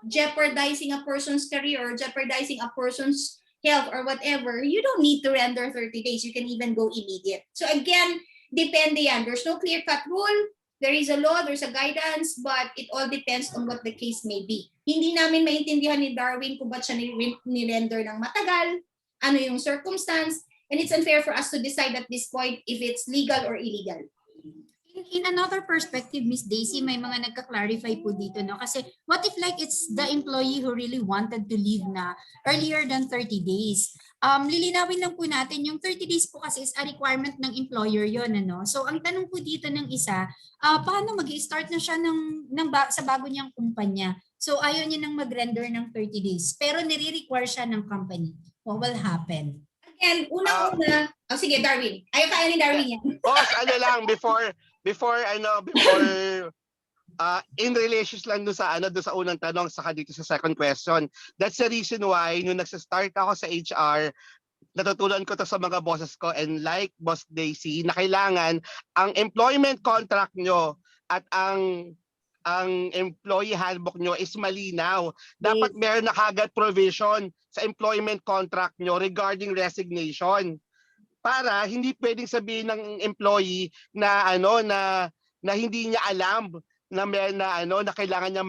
jeopardizing a person's career or jeopardizing a person's health or whatever, you don't need to render 30 days. You can even go immediate. So again, depende yan. There's no clear-cut rule. There is a law, there's a guidance, but it all depends on what the case may be. Hindi namin maintindihan ni Darwin kung ba't siya nirender ng matagal, ano yung circumstance, and it's unfair for us to decide at this point if it's legal or illegal. In another perspective, Miss Daisy, may mga nagka-clarify po dito, no? Kasi what if like it's the employee who really wanted to leave na earlier than 30 days? Lilinawin lang po natin, yung 30 days po kasi is a requirement ng employer yon, ano? So ang tanong po dito ng isa, paano mag-i-start na siya sa bago niyang kumpanya? So ayaw niya nang mag-render ng 30 days, pero nire-require siya ng company. What will happen? And una-una, sige Darwin, ayaw kaya ni Darwin yan. Boss, before in relations lang doon sa unang tanong saka dito sa second question. That's the reason why nung nagsa-start ako sa HR, natutunan ko to sa mga bosses ko and like Boss Daisy na kailangan ang employment contract nyo at ang employee handbook nyo is malinaw. Dapat meron na kagad provision sa employment contract nyo regarding resignation. Para hindi pwedeng sabihin ng employee na na hindi niya alam na na kailangan niya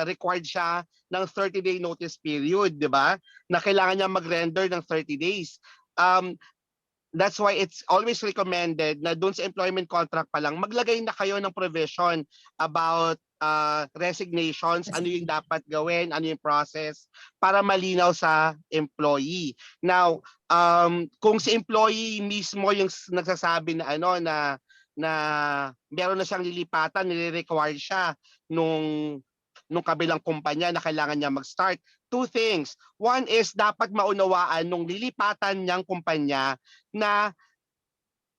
required siya ng 30-day notice period, 'di ba? Na kailangan niya mag-render ng 30 days. That's why it's always recommended na doon sa employment contract pa lang maglagay na kayo ng provision about resignations, ano yung dapat gawin, ano yung process para malinaw sa employee. Now, kung si employee mismo yung nagsasabi na na meron na siyang lilipatan, nire-require siya nung kabilang kumpanya na kailangan niya mag-start. Two things. One is dapat maunawaan nung lilipatan niyang kumpanya na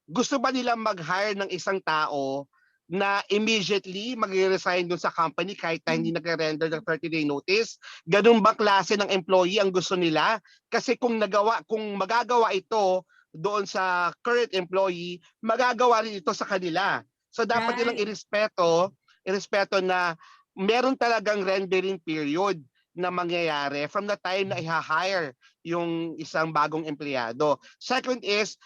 gusto ba nilang mag-hire ng isang tao na immediately mag-resign dun sa company kahit na hindi nagre-render ng 30-day notice. Ganun ba klase ng employee ang gusto nila? Kasi kung magagawa ito doon sa current employee, magagawa rin ito sa kanila. So dapat nilang irespeto na meron talagang rendering period na mangyayari from the time na i-hire yung isang bagong empleyado. Second is,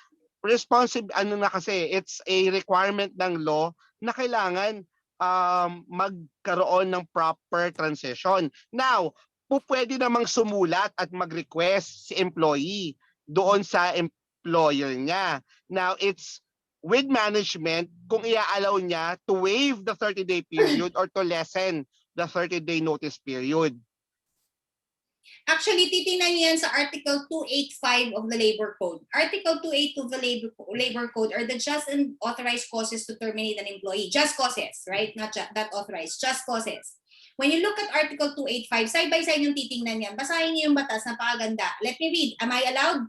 it's a requirement ng law na kailangan magkaroon ng proper transition. Now, pwede namang sumulat at mag-request si employee doon sa employer niya. Now, it's with management kung i-allow niya to waive the 30-day period or to lessen the 30-day notice period. Actually, titingnan niyo yan sa Article 285 of the Labor Code. Article 282 of the Labor Code are the just and authorized causes to terminate an employee. Just causes, right? Not that authorized. Just causes. When you look at Article 285, side by side yung titingnan yan. Basahin niyo yung batas, napakaganda. Let me read. Am I allowed?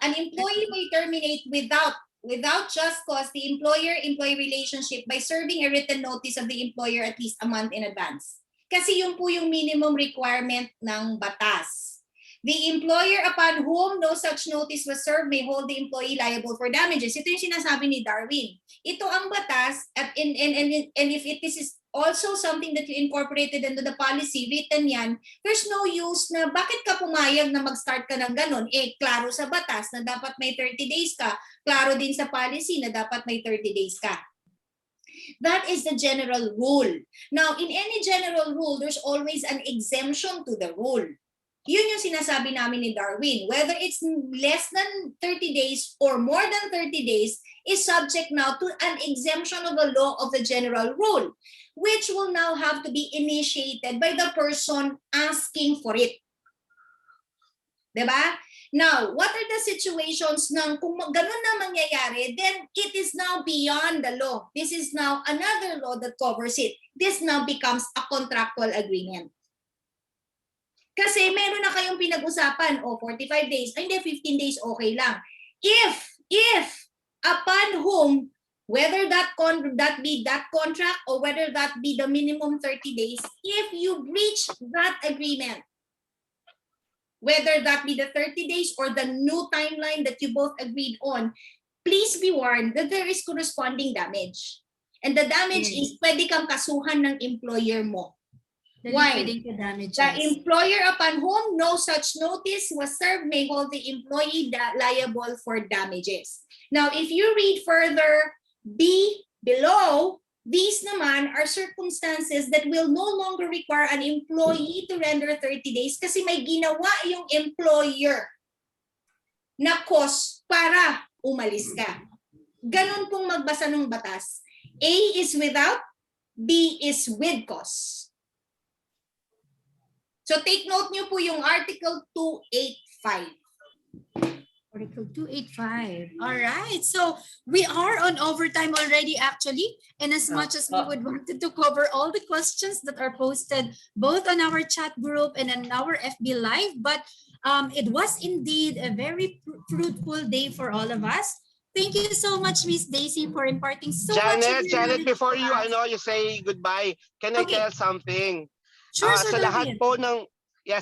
An employee may terminate without just cause the employer-employee relationship by serving a written notice of the employer at least a month in advance. Kasi yun po yung minimum requirement ng batas. The employer upon whom no such notice was served may hold the employee liable for damages. Ito yung sinasabi ni Darwin. Ito ang batas at and if it is also something that you incorporated into the policy, written yan, there's no use na bakit ka pumayag na mag-start ka ng ganun. Klaro sa batas na dapat may 30 days ka. Klaro din sa policy na dapat may 30 days ka. That is the general rule. Now, in any general rule, there's always an exemption to the rule. Yun yung sinasabi namin ni Darwin. Whether it's less than 30 days or more than 30 days is subject now to an exemption of the law of the general rule, which will now have to be initiated by the person asking for it. Diba? Now, what are the situations ng kung ganun na mangyayari, then it is now beyond the law. This is now another law that covers it. This now becomes a contractual agreement. Kasi meron na kayong pinag-usapan, 45 days, ay hindi, 15 days, okay lang. If upon whom, whether that be that contract or whether that be the minimum 30 days, if you breach that agreement, whether that be the 30 days or the new timeline that you both agreed on, please be warned that there is corresponding damage. And the damage is pwede kang kasuhan ng employer mo. Why? The employer upon whom no such notice was served may hold the employee liable for damages. Now, if you read further below, these naman are circumstances that will no longer require an employee to render 30 days kasi may ginawa yung employer na cause para umalis ka. Ganon pong magbasa ng batas. A is without, B is with cause. So take note nyo po yung Article 285. Article 285. All right. So we are on overtime already, actually. And as much as we would wanted to cover all the questions that are posted both on our chat group and on our FB Live, but it was indeed a very fruitful day for all of us. Thank you so much, Miss Daisy, for imparting so much. Janet, before you say goodbye, can I tell something? Sure, Sir sa lahat Darwin.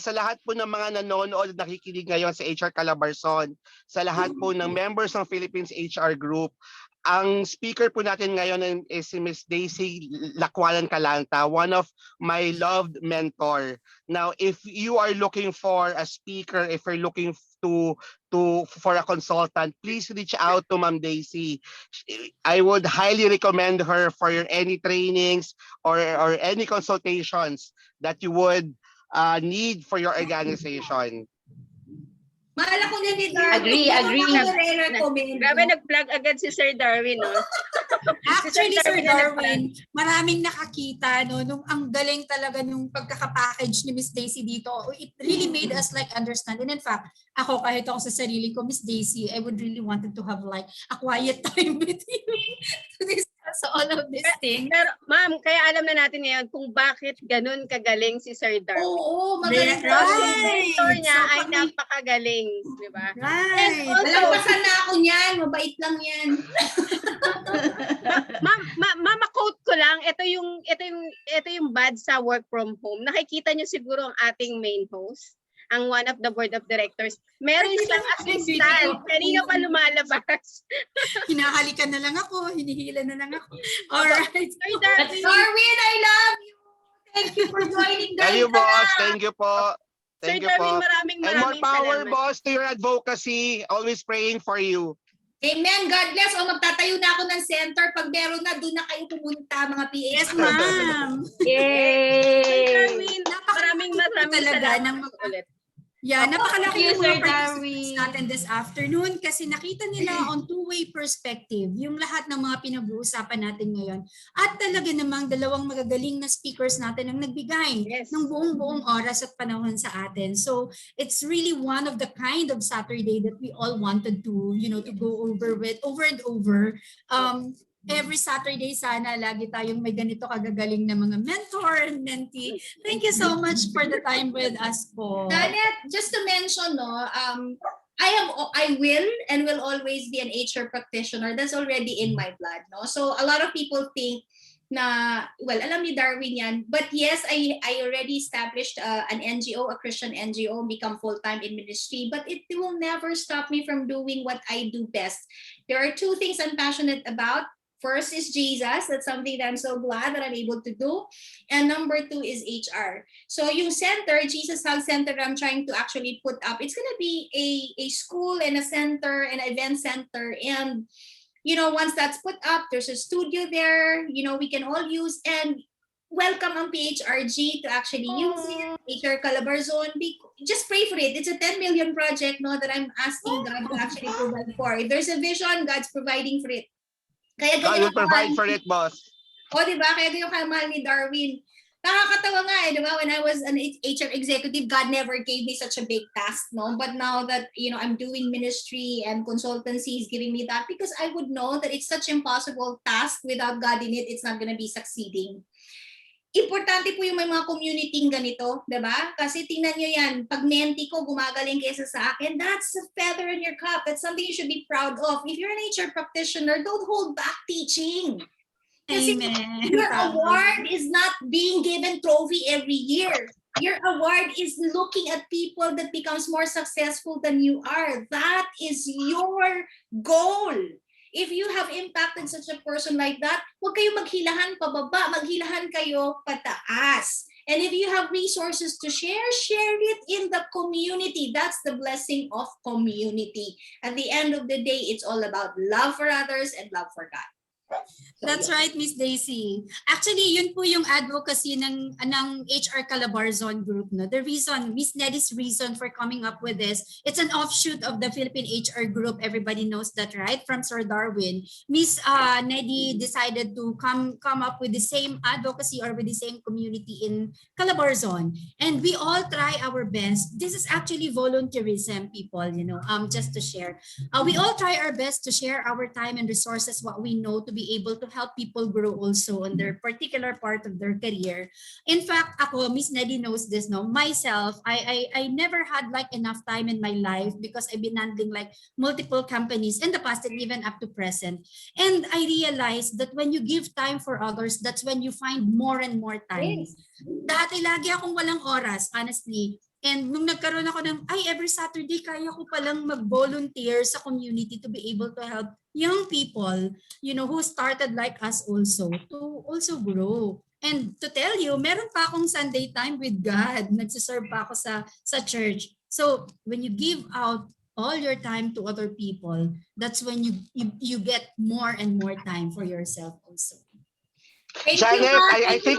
sa lahat po ng mga nanonood at nakikinig ngayon sa HR Calabarzon, sa lahat po ng members ng Philippines HR Group, ang speaker po natin ngayon is si Miss Daisy Lacwalan Calanta, one of my loved mentor. Now, if you are looking for a speaker, if you're looking for a consultant, please reach out to Ma'am Daisy. I would highly recommend her for any trainings or any consultations that you would need for your organization. Maala ko na ni Darwin. Agree. Grabe, nag-plug agad si Sir Darwin, no? Actually, Sir Darwin, maraming nakakita, no, nung ang galing talaga nung pagkakapackage ni Miss Daisy dito. It really made us like understand. And in fact, ako kahit ako sa sarili ko, Miss Daisy, I would really wanted to have like a quiet time with you to discuss all of these things. Pero ma'am, kaya alam na natin ngayon kung bakit ganun kagaling si Sir Darwin. Oo, magaling. Yung mentor niya ay napakagaling, di ba? Right. Nalampasan na ako niyan. Mabait lang yan. Mama, quote ko lang, ito yung bad sa work from home. Nakikita niyo siguro ang ating main host, ang one of the board of directors. Meron siyang assistant. Kanina pa lumalabas. Hinahalikan na lang ako, hinihila na lang ako. All right. Darwin, I love you. Thank you for joining the Thank you, boss. Thank you po. Sir Thank you Darwin, po. maraming And more power, salamat. boss, to your advocacy. Always praying for you. Amen. God bless. O magtatayo na ako ng center. Pag meron na, doon na kayo pumunta, mga PH. Yes, ma'am. Sir Yay! Darwin, maraming talaga salamat ng ulit. Yeah, napakalaki Thank you, ng Sir mga participants Darwin. natin this afternoon kasi nakita nila on two-way perspective yung lahat ng mga pinag-uusapan natin ngayon. At talaga namang dalawang magagaling na speakers natin ang nagbigay Yes. ng buong oras at panahon sa atin. So it's really one of the kind of Saturday that we all wanted to, to go over with over and over. Every Saturday sana lagi tayong may ganito kagagaling na mga mentor and mentee. Thank you so much for the time with us po. Janet, just to mention, I will and will always be an HR practitioner. That's already in my blood. No? So a lot of people think na, well, alam ni Darwin yan. But yes, I already established an NGO, a Christian NGO, become full-time in ministry, but it will never stop me from doing what I do best. There are two things I'm passionate about. First is Jesus. That's something that I'm so glad that I'm able to do. And number two is HR. So yung center, Jesus Health Center, I'm trying to actually put up, it's going to be a school and a center, an event center. And once that's put up, there's a studio there, we can all use, and welcome ang PHRG to actually use it. HR Calabarzon, just pray for it. It's a 10 million project, no, that I'm asking God to actually provide for. If there's a vision, God's providing for it. Kaya God will ganyan provide for it, boss. O, di ba? Kaya ganyan kamahal ni Darwin. Nakakatawa nga di ba? When I was an HR executive, God never gave me such a big task, no? But now that, I'm doing ministry and consultancy, He's giving me that because I would know that it's such impossible task without God in it, it's not gonna be succeeding. Importante po yung may mga community ganito, di ba? Kasi tingnan nyo yan, pag menti ko, gumagaling kaysa sa akin, that's a feather in your cap. That's something you should be proud of. If you're an HR practitioner, don't hold back teaching. Kasi Amen. your award is not being given trophy every year. Your award is looking at people that becomes more successful than you are. That is your goal. If you have impacted such a person like that, huwag kayo maghilahan pababa, maghilahan kayo pataas. And if you have resources to share it in the community. That's the blessing of community. At the end of the day, it's all about love for others and love for God. That's right, Miss Daisy. Actually, yun po yung advocacy ng HR Calabarzon group. No? The reason, Miss Neddy's reason for coming up with this, it's an offshoot of the Philippine HR group. Everybody knows that, right? From Sir Darwin. Miss Neddy decided to come up with the same advocacy or with the same community in Calabarzon. And we all try our best. This is actually volunteerism, people, just to share. We all try our best to share our time and resources, what we know, to be able to help people grow also on their particular part of their career. In fact, ako, Miss Neddy knows this, no? Myself, I never had like enough time in my life because I've been handling like multiple companies in the past and even up to present. And I realized that when you give time for others, that's when you find more and more time. Dati lagi akong walang oras, honestly. And nung nagkaroon ako ng, every Saturday, kaya ko palang mag-volunteer sa community to be able to help young people, who started like us also, to also grow. And to tell you, meron pa akong Sunday time with God. Nagsiserve pa ako sa church. So when you give out all your time to other people, that's when you get more and more time for yourself also. Janet, I think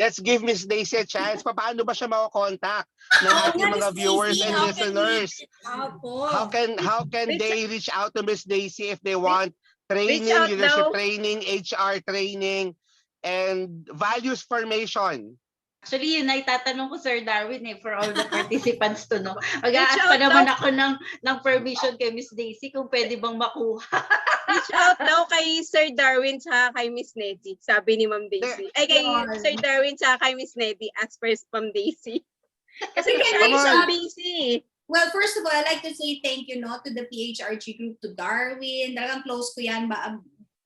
let's give Miss Daisy a chance. Paano ba siya mako-contact ng ating mga viewers and listeners? How can they reach out to Miss Daisy if they want training, leadership training, HR training, and values formation? Actually, yun ay tatanong ko, Sir Darwin, for all the participants to know. Mag-a-ask pa naman ako ng permission kay Miss Daisy kung pwede bang makuha. Reach out daw kay Sir Darwin sa kay Miss Neddy, sabi ni Ma'am Daisy. Ay, kay Sir Darwin sa kay Miss Neddy, as per Ma'am Daisy. Kasi I'm busy. Well, first of all, I'd like to say thank you to the PHRG group, to Darwin. Talagang close ko yan.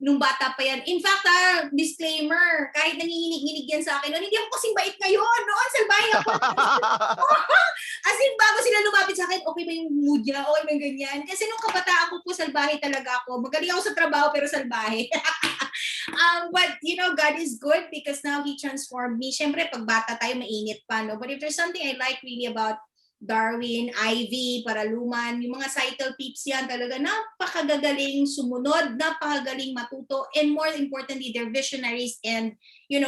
Nung bata pa yan. In fact, disclaimer, kahit nanginginig-nginig yan sa akin, hindi ako kasing bait ngayon. Noon, salbahe ako. As in, bago sila lumapit sa akin, okay ba yung mood niya? Okay ba yung ganyan? Kasi nung kabataan ko po, salbahe talaga ako. Magaling ako sa trabaho, pero salbahe. But, God is good because now He transformed me. Siyempre, pag bata tayo, mainit pa, no? But if there's something I like really about Darwin, Ivy, Paraluman, yung mga Cycle peeps yan talaga, napakagagaling sumunod, napakagaling matuto, and more importantly, they're visionaries and,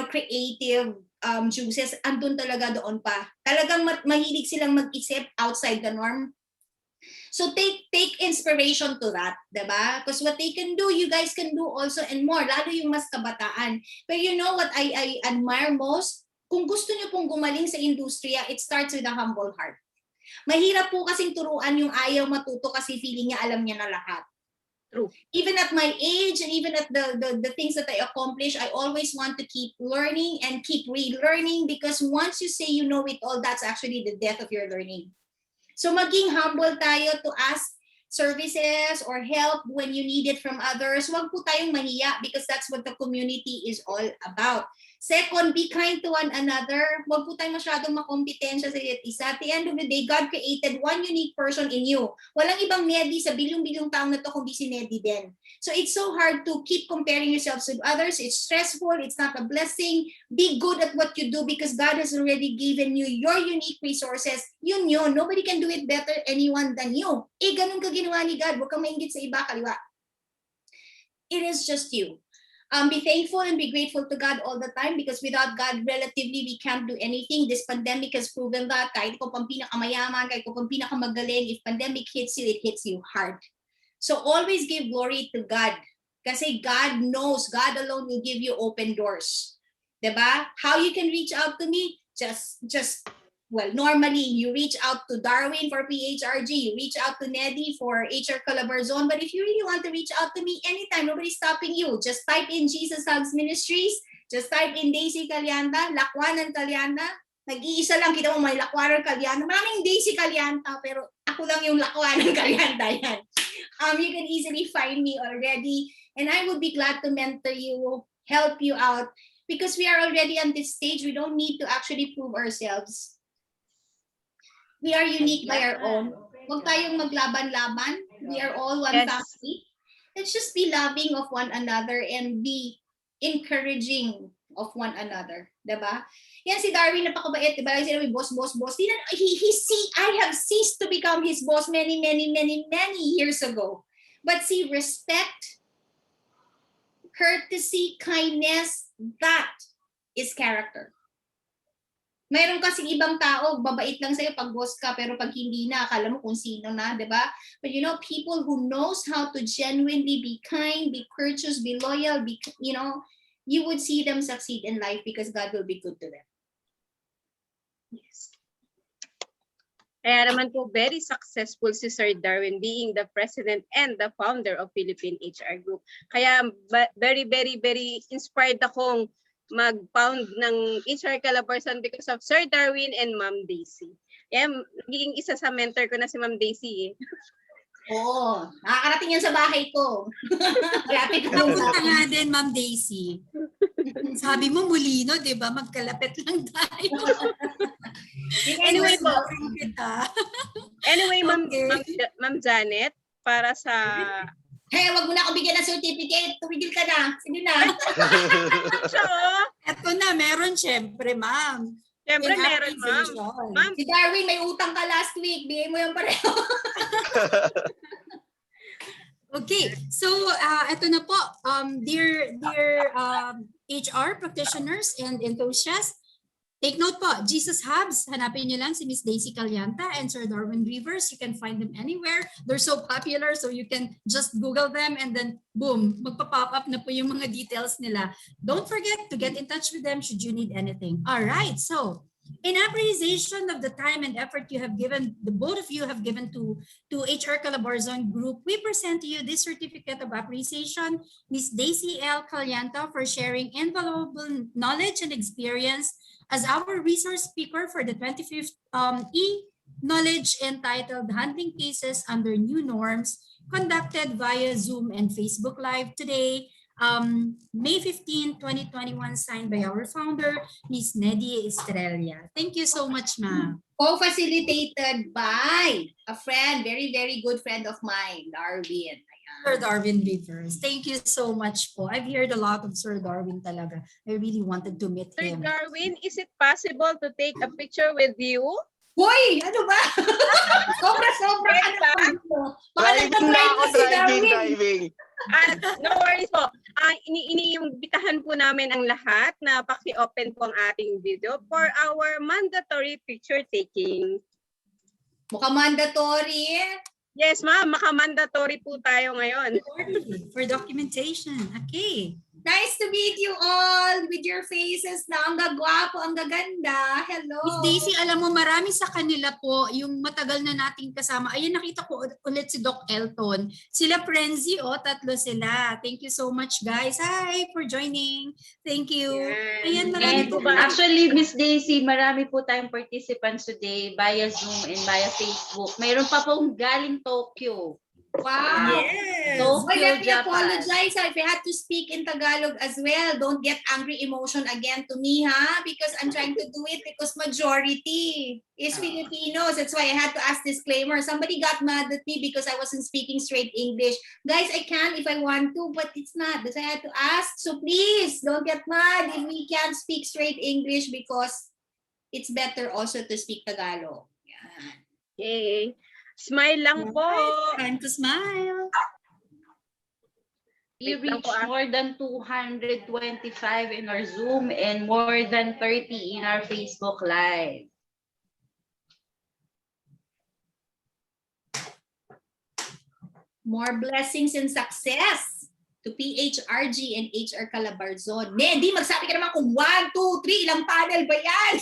creative juices, andun talaga doon pa. Talagang mahilig silang mag-isip outside the norm. So take inspiration to that, diba? Because what they can do, you guys can do also and more, lalo yung mas kabataan. But you know what I admire most? Kung gusto nyo pong gumaling sa industriya, it starts with a humble heart. Mahirap po kasing turuan yung ayaw matuto kasi feeling niya alam niya na lahat. True. Even at my age and even at the things that I accomplish, I always want to keep learning and keep relearning because once you say you know it all, that's actually the death of your learning. So maging humble tayo to ask services or help when you need it from others, wag po tayong mahiya because that's what the community is all about. Second, be kind to one another. Wag po tayong masyadong makompetensya sa isa't isa. At the end of the day, God created one unique person in you. Walang ibang Nedi sa bilyong-bilyong taong na to kundi si Nedi din. So it's so hard to keep comparing yourselves with others. It's stressful. It's not a blessing. Be good at what you do because God has already given you your unique resources. Yun yun. Nobody can do it better anyone than you. Ganun ka ginawa ni God. Huwag kang mainggit sa iba, kaliwa. It is just you. Be thankful and be grateful to God all the time because without God, relatively, we can't do anything. This pandemic has proven that. Kahit ko pang pinakamayaman, kahit ko pang pinakamagaling, if pandemic hits you, it hits you hard. So always give glory to God. Kasi God knows, God alone will give you open doors. Diba? How you can reach out to me? Well, normally you reach out to Darwin for PHRG, you reach out to Nedi for HR Calabarzon, but if you really want to reach out to me anytime, nobody's stopping you. Just type in Jesus Hugs Ministries, just type in Daisy Calianta, Lakwanan Calianta, nag-iisa lang, kita mo may Lakwanan Calianta, maraming Daisy Calianta, pero ako lang yung Lakwanan Calianta yan. You can easily find me already, and I would be glad to mentor you, help you out, because we are already on this stage, we don't need to actually prove ourselves. We are unique by our own. Huwag tayong maglaban-laban. We are all one family. Let's just be loving of one another and be encouraging of one another. Diba? Yan si Darwin, napakabait. Diba? Yung sinabi, boss. I have ceased to become his boss many years ago. But see, respect, courtesy, kindness, that is character. Mayroon kasing ibang tao, babait lang sa'yo pag boss ka, pero pag hindi na, akala mo kung sino na, di ba? But you know, people who knows how to genuinely be kind, be courteous, be loyal, you would see them succeed in life because God will be good to them. Yes. Kaya naman po, very successful si Sir Darwin being the president and the founder of Philippine HR Group. Kaya very inspired akong mag-found ng HR Calabarzon because of Sir Darwin and Ma'am Daisy. Kaya naging isa sa mentor ko na si Ma'am Daisy. Oo, nakakarating yan sa bahay ko. Malapit lang sa Napunta nga din, Ma'am Daisy. Sabi mo muli, no? Di ba? Magkalapit lang tayo. Anyway po. Anyway, Ma'am Janet, para sa... Hey, wag mo na ako bigyan ng certificate. Tumigil ka na. Sige na. Eto na, meron syempre, ma'am. Siyempre meron, ma'am. Ma'am, Si Darwin, may utang ka last week. Bigay mo yung pareho. Okay, so eto na po, dear HR practitioners and enthusiasts, take note po, Jesus Hubs, hanapin nyo lang si Miss Daisy Calianta and Sir Darwin Rivers. You can find them anywhere. They're so popular, so you can just Google them and then boom, magpa-pop up na po yung mga details nila. Don't forget to get in touch with them should you need anything. All right, so in appreciation of the time and effort you have given, the both of you have given to HR Calabarzon Group, we present to you this certificate of appreciation, Miss Daisy L. Calianta, for sharing invaluable knowledge and experience as our resource speaker for the 25th e-knowledge entitled Handling Cases Under New Norms, conducted via Zoom and Facebook Live today, May 15, 2021, signed by our founder, Ms. Nedi Estrella. Thank you so much, ma'am. Co-facilitated by a friend, very good friend of mine, Darwin. Sir Darwin Rivers. Thank you so much po. I've heard a lot of Sir Darwin talaga. I really wanted to meet Sir him. Darwin, is it possible to take a picture with you? Hoy, ano ba? Sobra ka naman po. Baka nagpa-drive na si Darwin. Driving. No worries po. Iniimbitahan po namin ang lahat na paki-open po ang ating video for our mandatory picture taking. Mukhang mandatory. Yes, ma'am. Maka-mandatory po tayo ngayon. For documentation. Okay. Nice to meet you all with your faces na ang gagwapo, ang gaganda. Hello. Miss Daisy, alam mo, marami sa kanila po, yung matagal na nating kasama. Ayun, nakita ko ulit si Doc Elton. Sila Frenzy, tatlo sila. Thank you so much, guys. Hi, for joining. Thank you. Yes. Ayan, marami And po actually, Miss Daisy, marami po tayong participants today via Zoom and via Facebook. Mayroon pa pong galing Tokyo. Wow. Yes. But Tokyo, let me Japan. apologize if I had to speak in Tagalog as well. Don't get angry emotion again to me, ha? Because I'm trying to do it because majority is Filipinos. That's why I had to ask disclaimer. Somebody got mad at me because I wasn't speaking straight English. Guys, I can if I want to, but it's not. That's why I had to ask. So please, don't get mad if we can't speak straight English because it's better also to speak Tagalog. Yan. Yay. Smile lang po. Time to smile. We Wait lang po, reached more than 225 in our Zoom and more than 30 in our Facebook Live. More blessings and success to PHRG and HR Calabarzon. Di magsabi ka naman kung 1, 2, 3, ilang panel ba yan?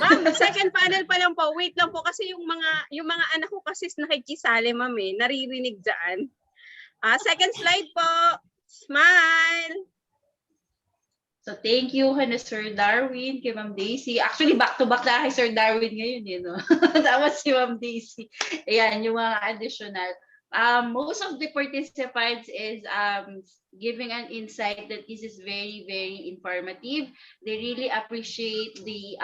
Ma'am, second panel pa lang po. Wait lang po kasi yung mga anak ko kasi nakikisali, ma'am eh. Naririnig dyan. Second slide po. Smile. So thank you na Sir Darwin, kay Ma'am Daisy. Actually, back-to-back na kay Sir Darwin ngayon, no? Tapos si Ma'am Daisy. Ayan, yung mga additional. Most of the participants is giving an insight that this is very, very informative. They really appreciate the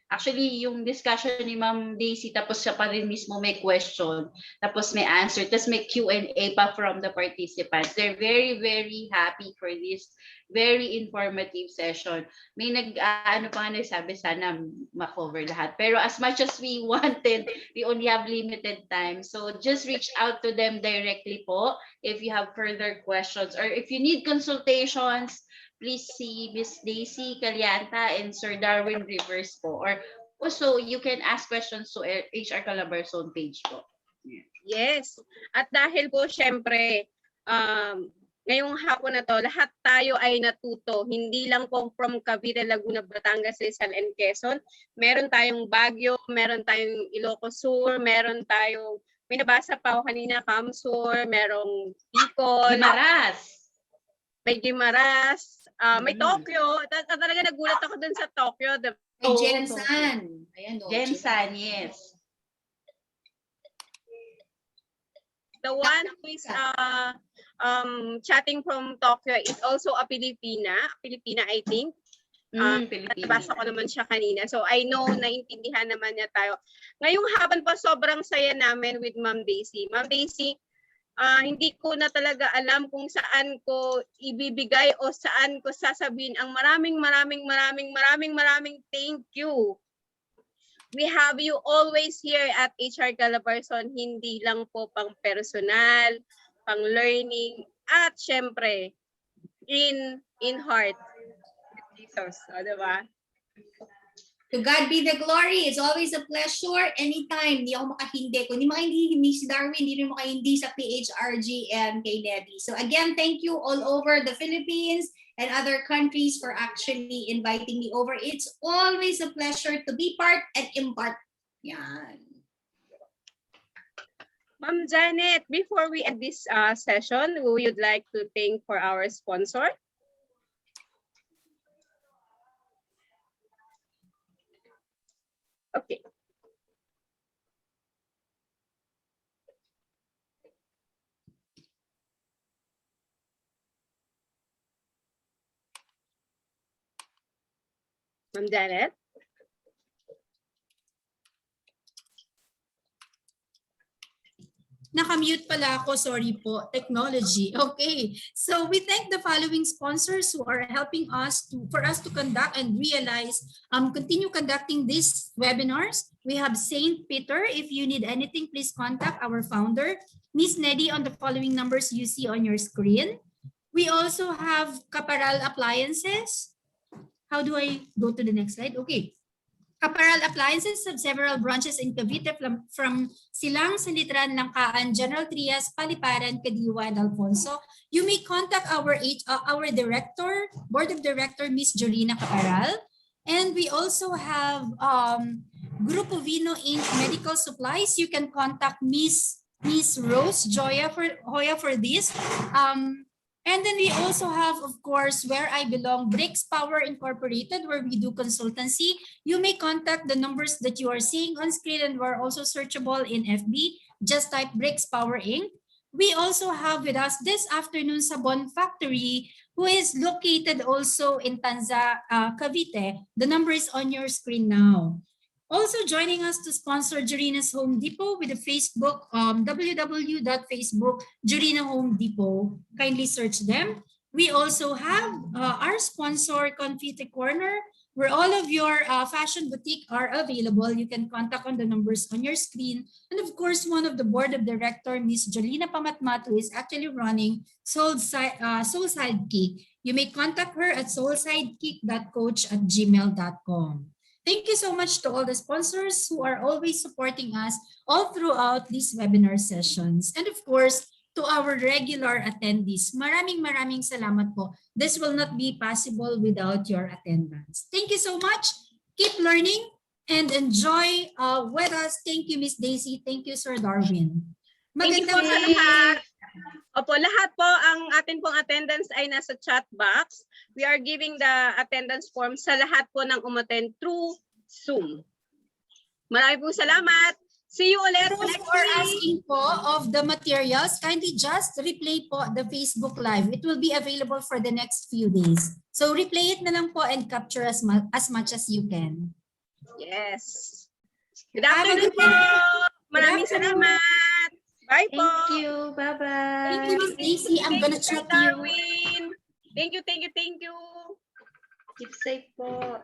actually yung discussion ni Ma'am Daisy, tapos siya pa rin mismo may question, tapos may answer, tapos may Q&A pa from the participants. They're very, very happy for this very informative session. May ano pa nga nagsabi, sana ma-cover lahat. Pero as much as we wanted, we only have limited time. So just reach out to them directly po if you have further questions, or if you need consultations, please see Miss Daisy Calianta and Sir Darwin Rivers po. Or also, you can ask questions to HR Calabarzon page po. Yes. At dahil po, syempre, ngayong hapon na to, lahat tayo ay natuto. Hindi lang po from Cavite, Laguna, Batangas, Rizal, and Quezon. Meron tayong Baguio, meron tayong Ilocos Sur, meron tayong, may nabasa pa ako kanina, Camsur, merong Bicol, Guimaras. may Guimaras, may Tokyo. Talaga nagulat ako dun sa Tokyo. Ay, Jensan. Ayan, Jensan, yes. The one who is chatting from Tokyo is also a Filipina, I think. Nabasa ko naman siya kanina. So I know, naintindihan naman niya tayo. Ngayong hapon pa, sobrang saya namin with Ma'am Daisy. Ma'am Daisy, hindi ko na talaga alam kung saan ko ibibigay o saan ko sasabihin ang maraming thank you. We have you always here at HR Calabarzon, hindi lang po pang personal, pang learning, at syempre, in heart. Jesus, diba? To God be the glory. It's always a pleasure. Anytime, hindi ako makahindi. Kung hindi makahindi si Darwin, hindi rin makahindi sa PHRG and kay Debbie. So again, thank you all over the Philippines and other countries for actually inviting me over. It's always a pleasure to be part and impart. Yan. Ma'am Janet, before we end this session, we would like to thank for our sponsor. Okay. Ma'am Janet? Nakamute pala ako, sorry po, technology. Okay, so we thank the following sponsors who are helping us for us to conduct and realize, continue conducting these webinars. We have St. Peter. If you need anything, please contact our founder, Miss Neddy, on the following numbers you see on your screen. We also have Caparal Appliances. How do I go to the next slide? Okay. Caparal Appliances have several branches in Cavite from Silang, Salitran, Langkaan, General Trias, Paliparan, Kadiwa, and Alfonso. You may contact our director, board of director, Miss Jorina Caparal. And we also have Grupo Vino Inc. Medical Supplies. You can contact Miss Rose Hoya for this. And then we also have, of course, Where I Belong, Bricks Power Incorporated, where we do consultancy. You may contact the numbers that you are seeing on screen, and we're also searchable in FB. Just type Bricks Power Inc. we also have with us this afternoon Sabon Factory, who is located also in Cavite. The number is on your screen now. Also joining us to sponsor Jurina's Home Depot with the Facebook, www.facebook Jurina Home Depot. Kindly search them. We also have our sponsor, Confite Corner, where all of your fashion boutique are available. You can contact on the numbers on your screen. And of course, one of the board of director, Miss Jolina Pamatmat, who is actually running Soul Sidekick. You may contact her at soulsidekick.coach@gmail.com. Thank you so much to all the sponsors who are always supporting us all throughout these webinar sessions. And of course, to our regular attendees, maraming salamat po. This will not be possible without your attendance. Thank you so much. Keep learning and enjoy with us. Thank you, Miss Daisy. Thank you, Sir Darwin. Thank you po sa lahat. Opo, lahat po ang atin pong attendance ay nasa chat box. We are giving the attendance form sa lahat po ng umattend through Zoom. Maraming po salamat. See you ulit Those next who are week. asking po of the materials, kindly just replay po the Facebook Live. It will be available for the next few days. So replay it na lang po and capture as much as you can. Yes. Good Have a afternoon good po. day. Maraming Good afternoon. salamat. Bye po. Thank you. Bye-bye. Thank you, Miss Daisy. I'm gonna chat you. Darwin. Thank you. Keep safe po.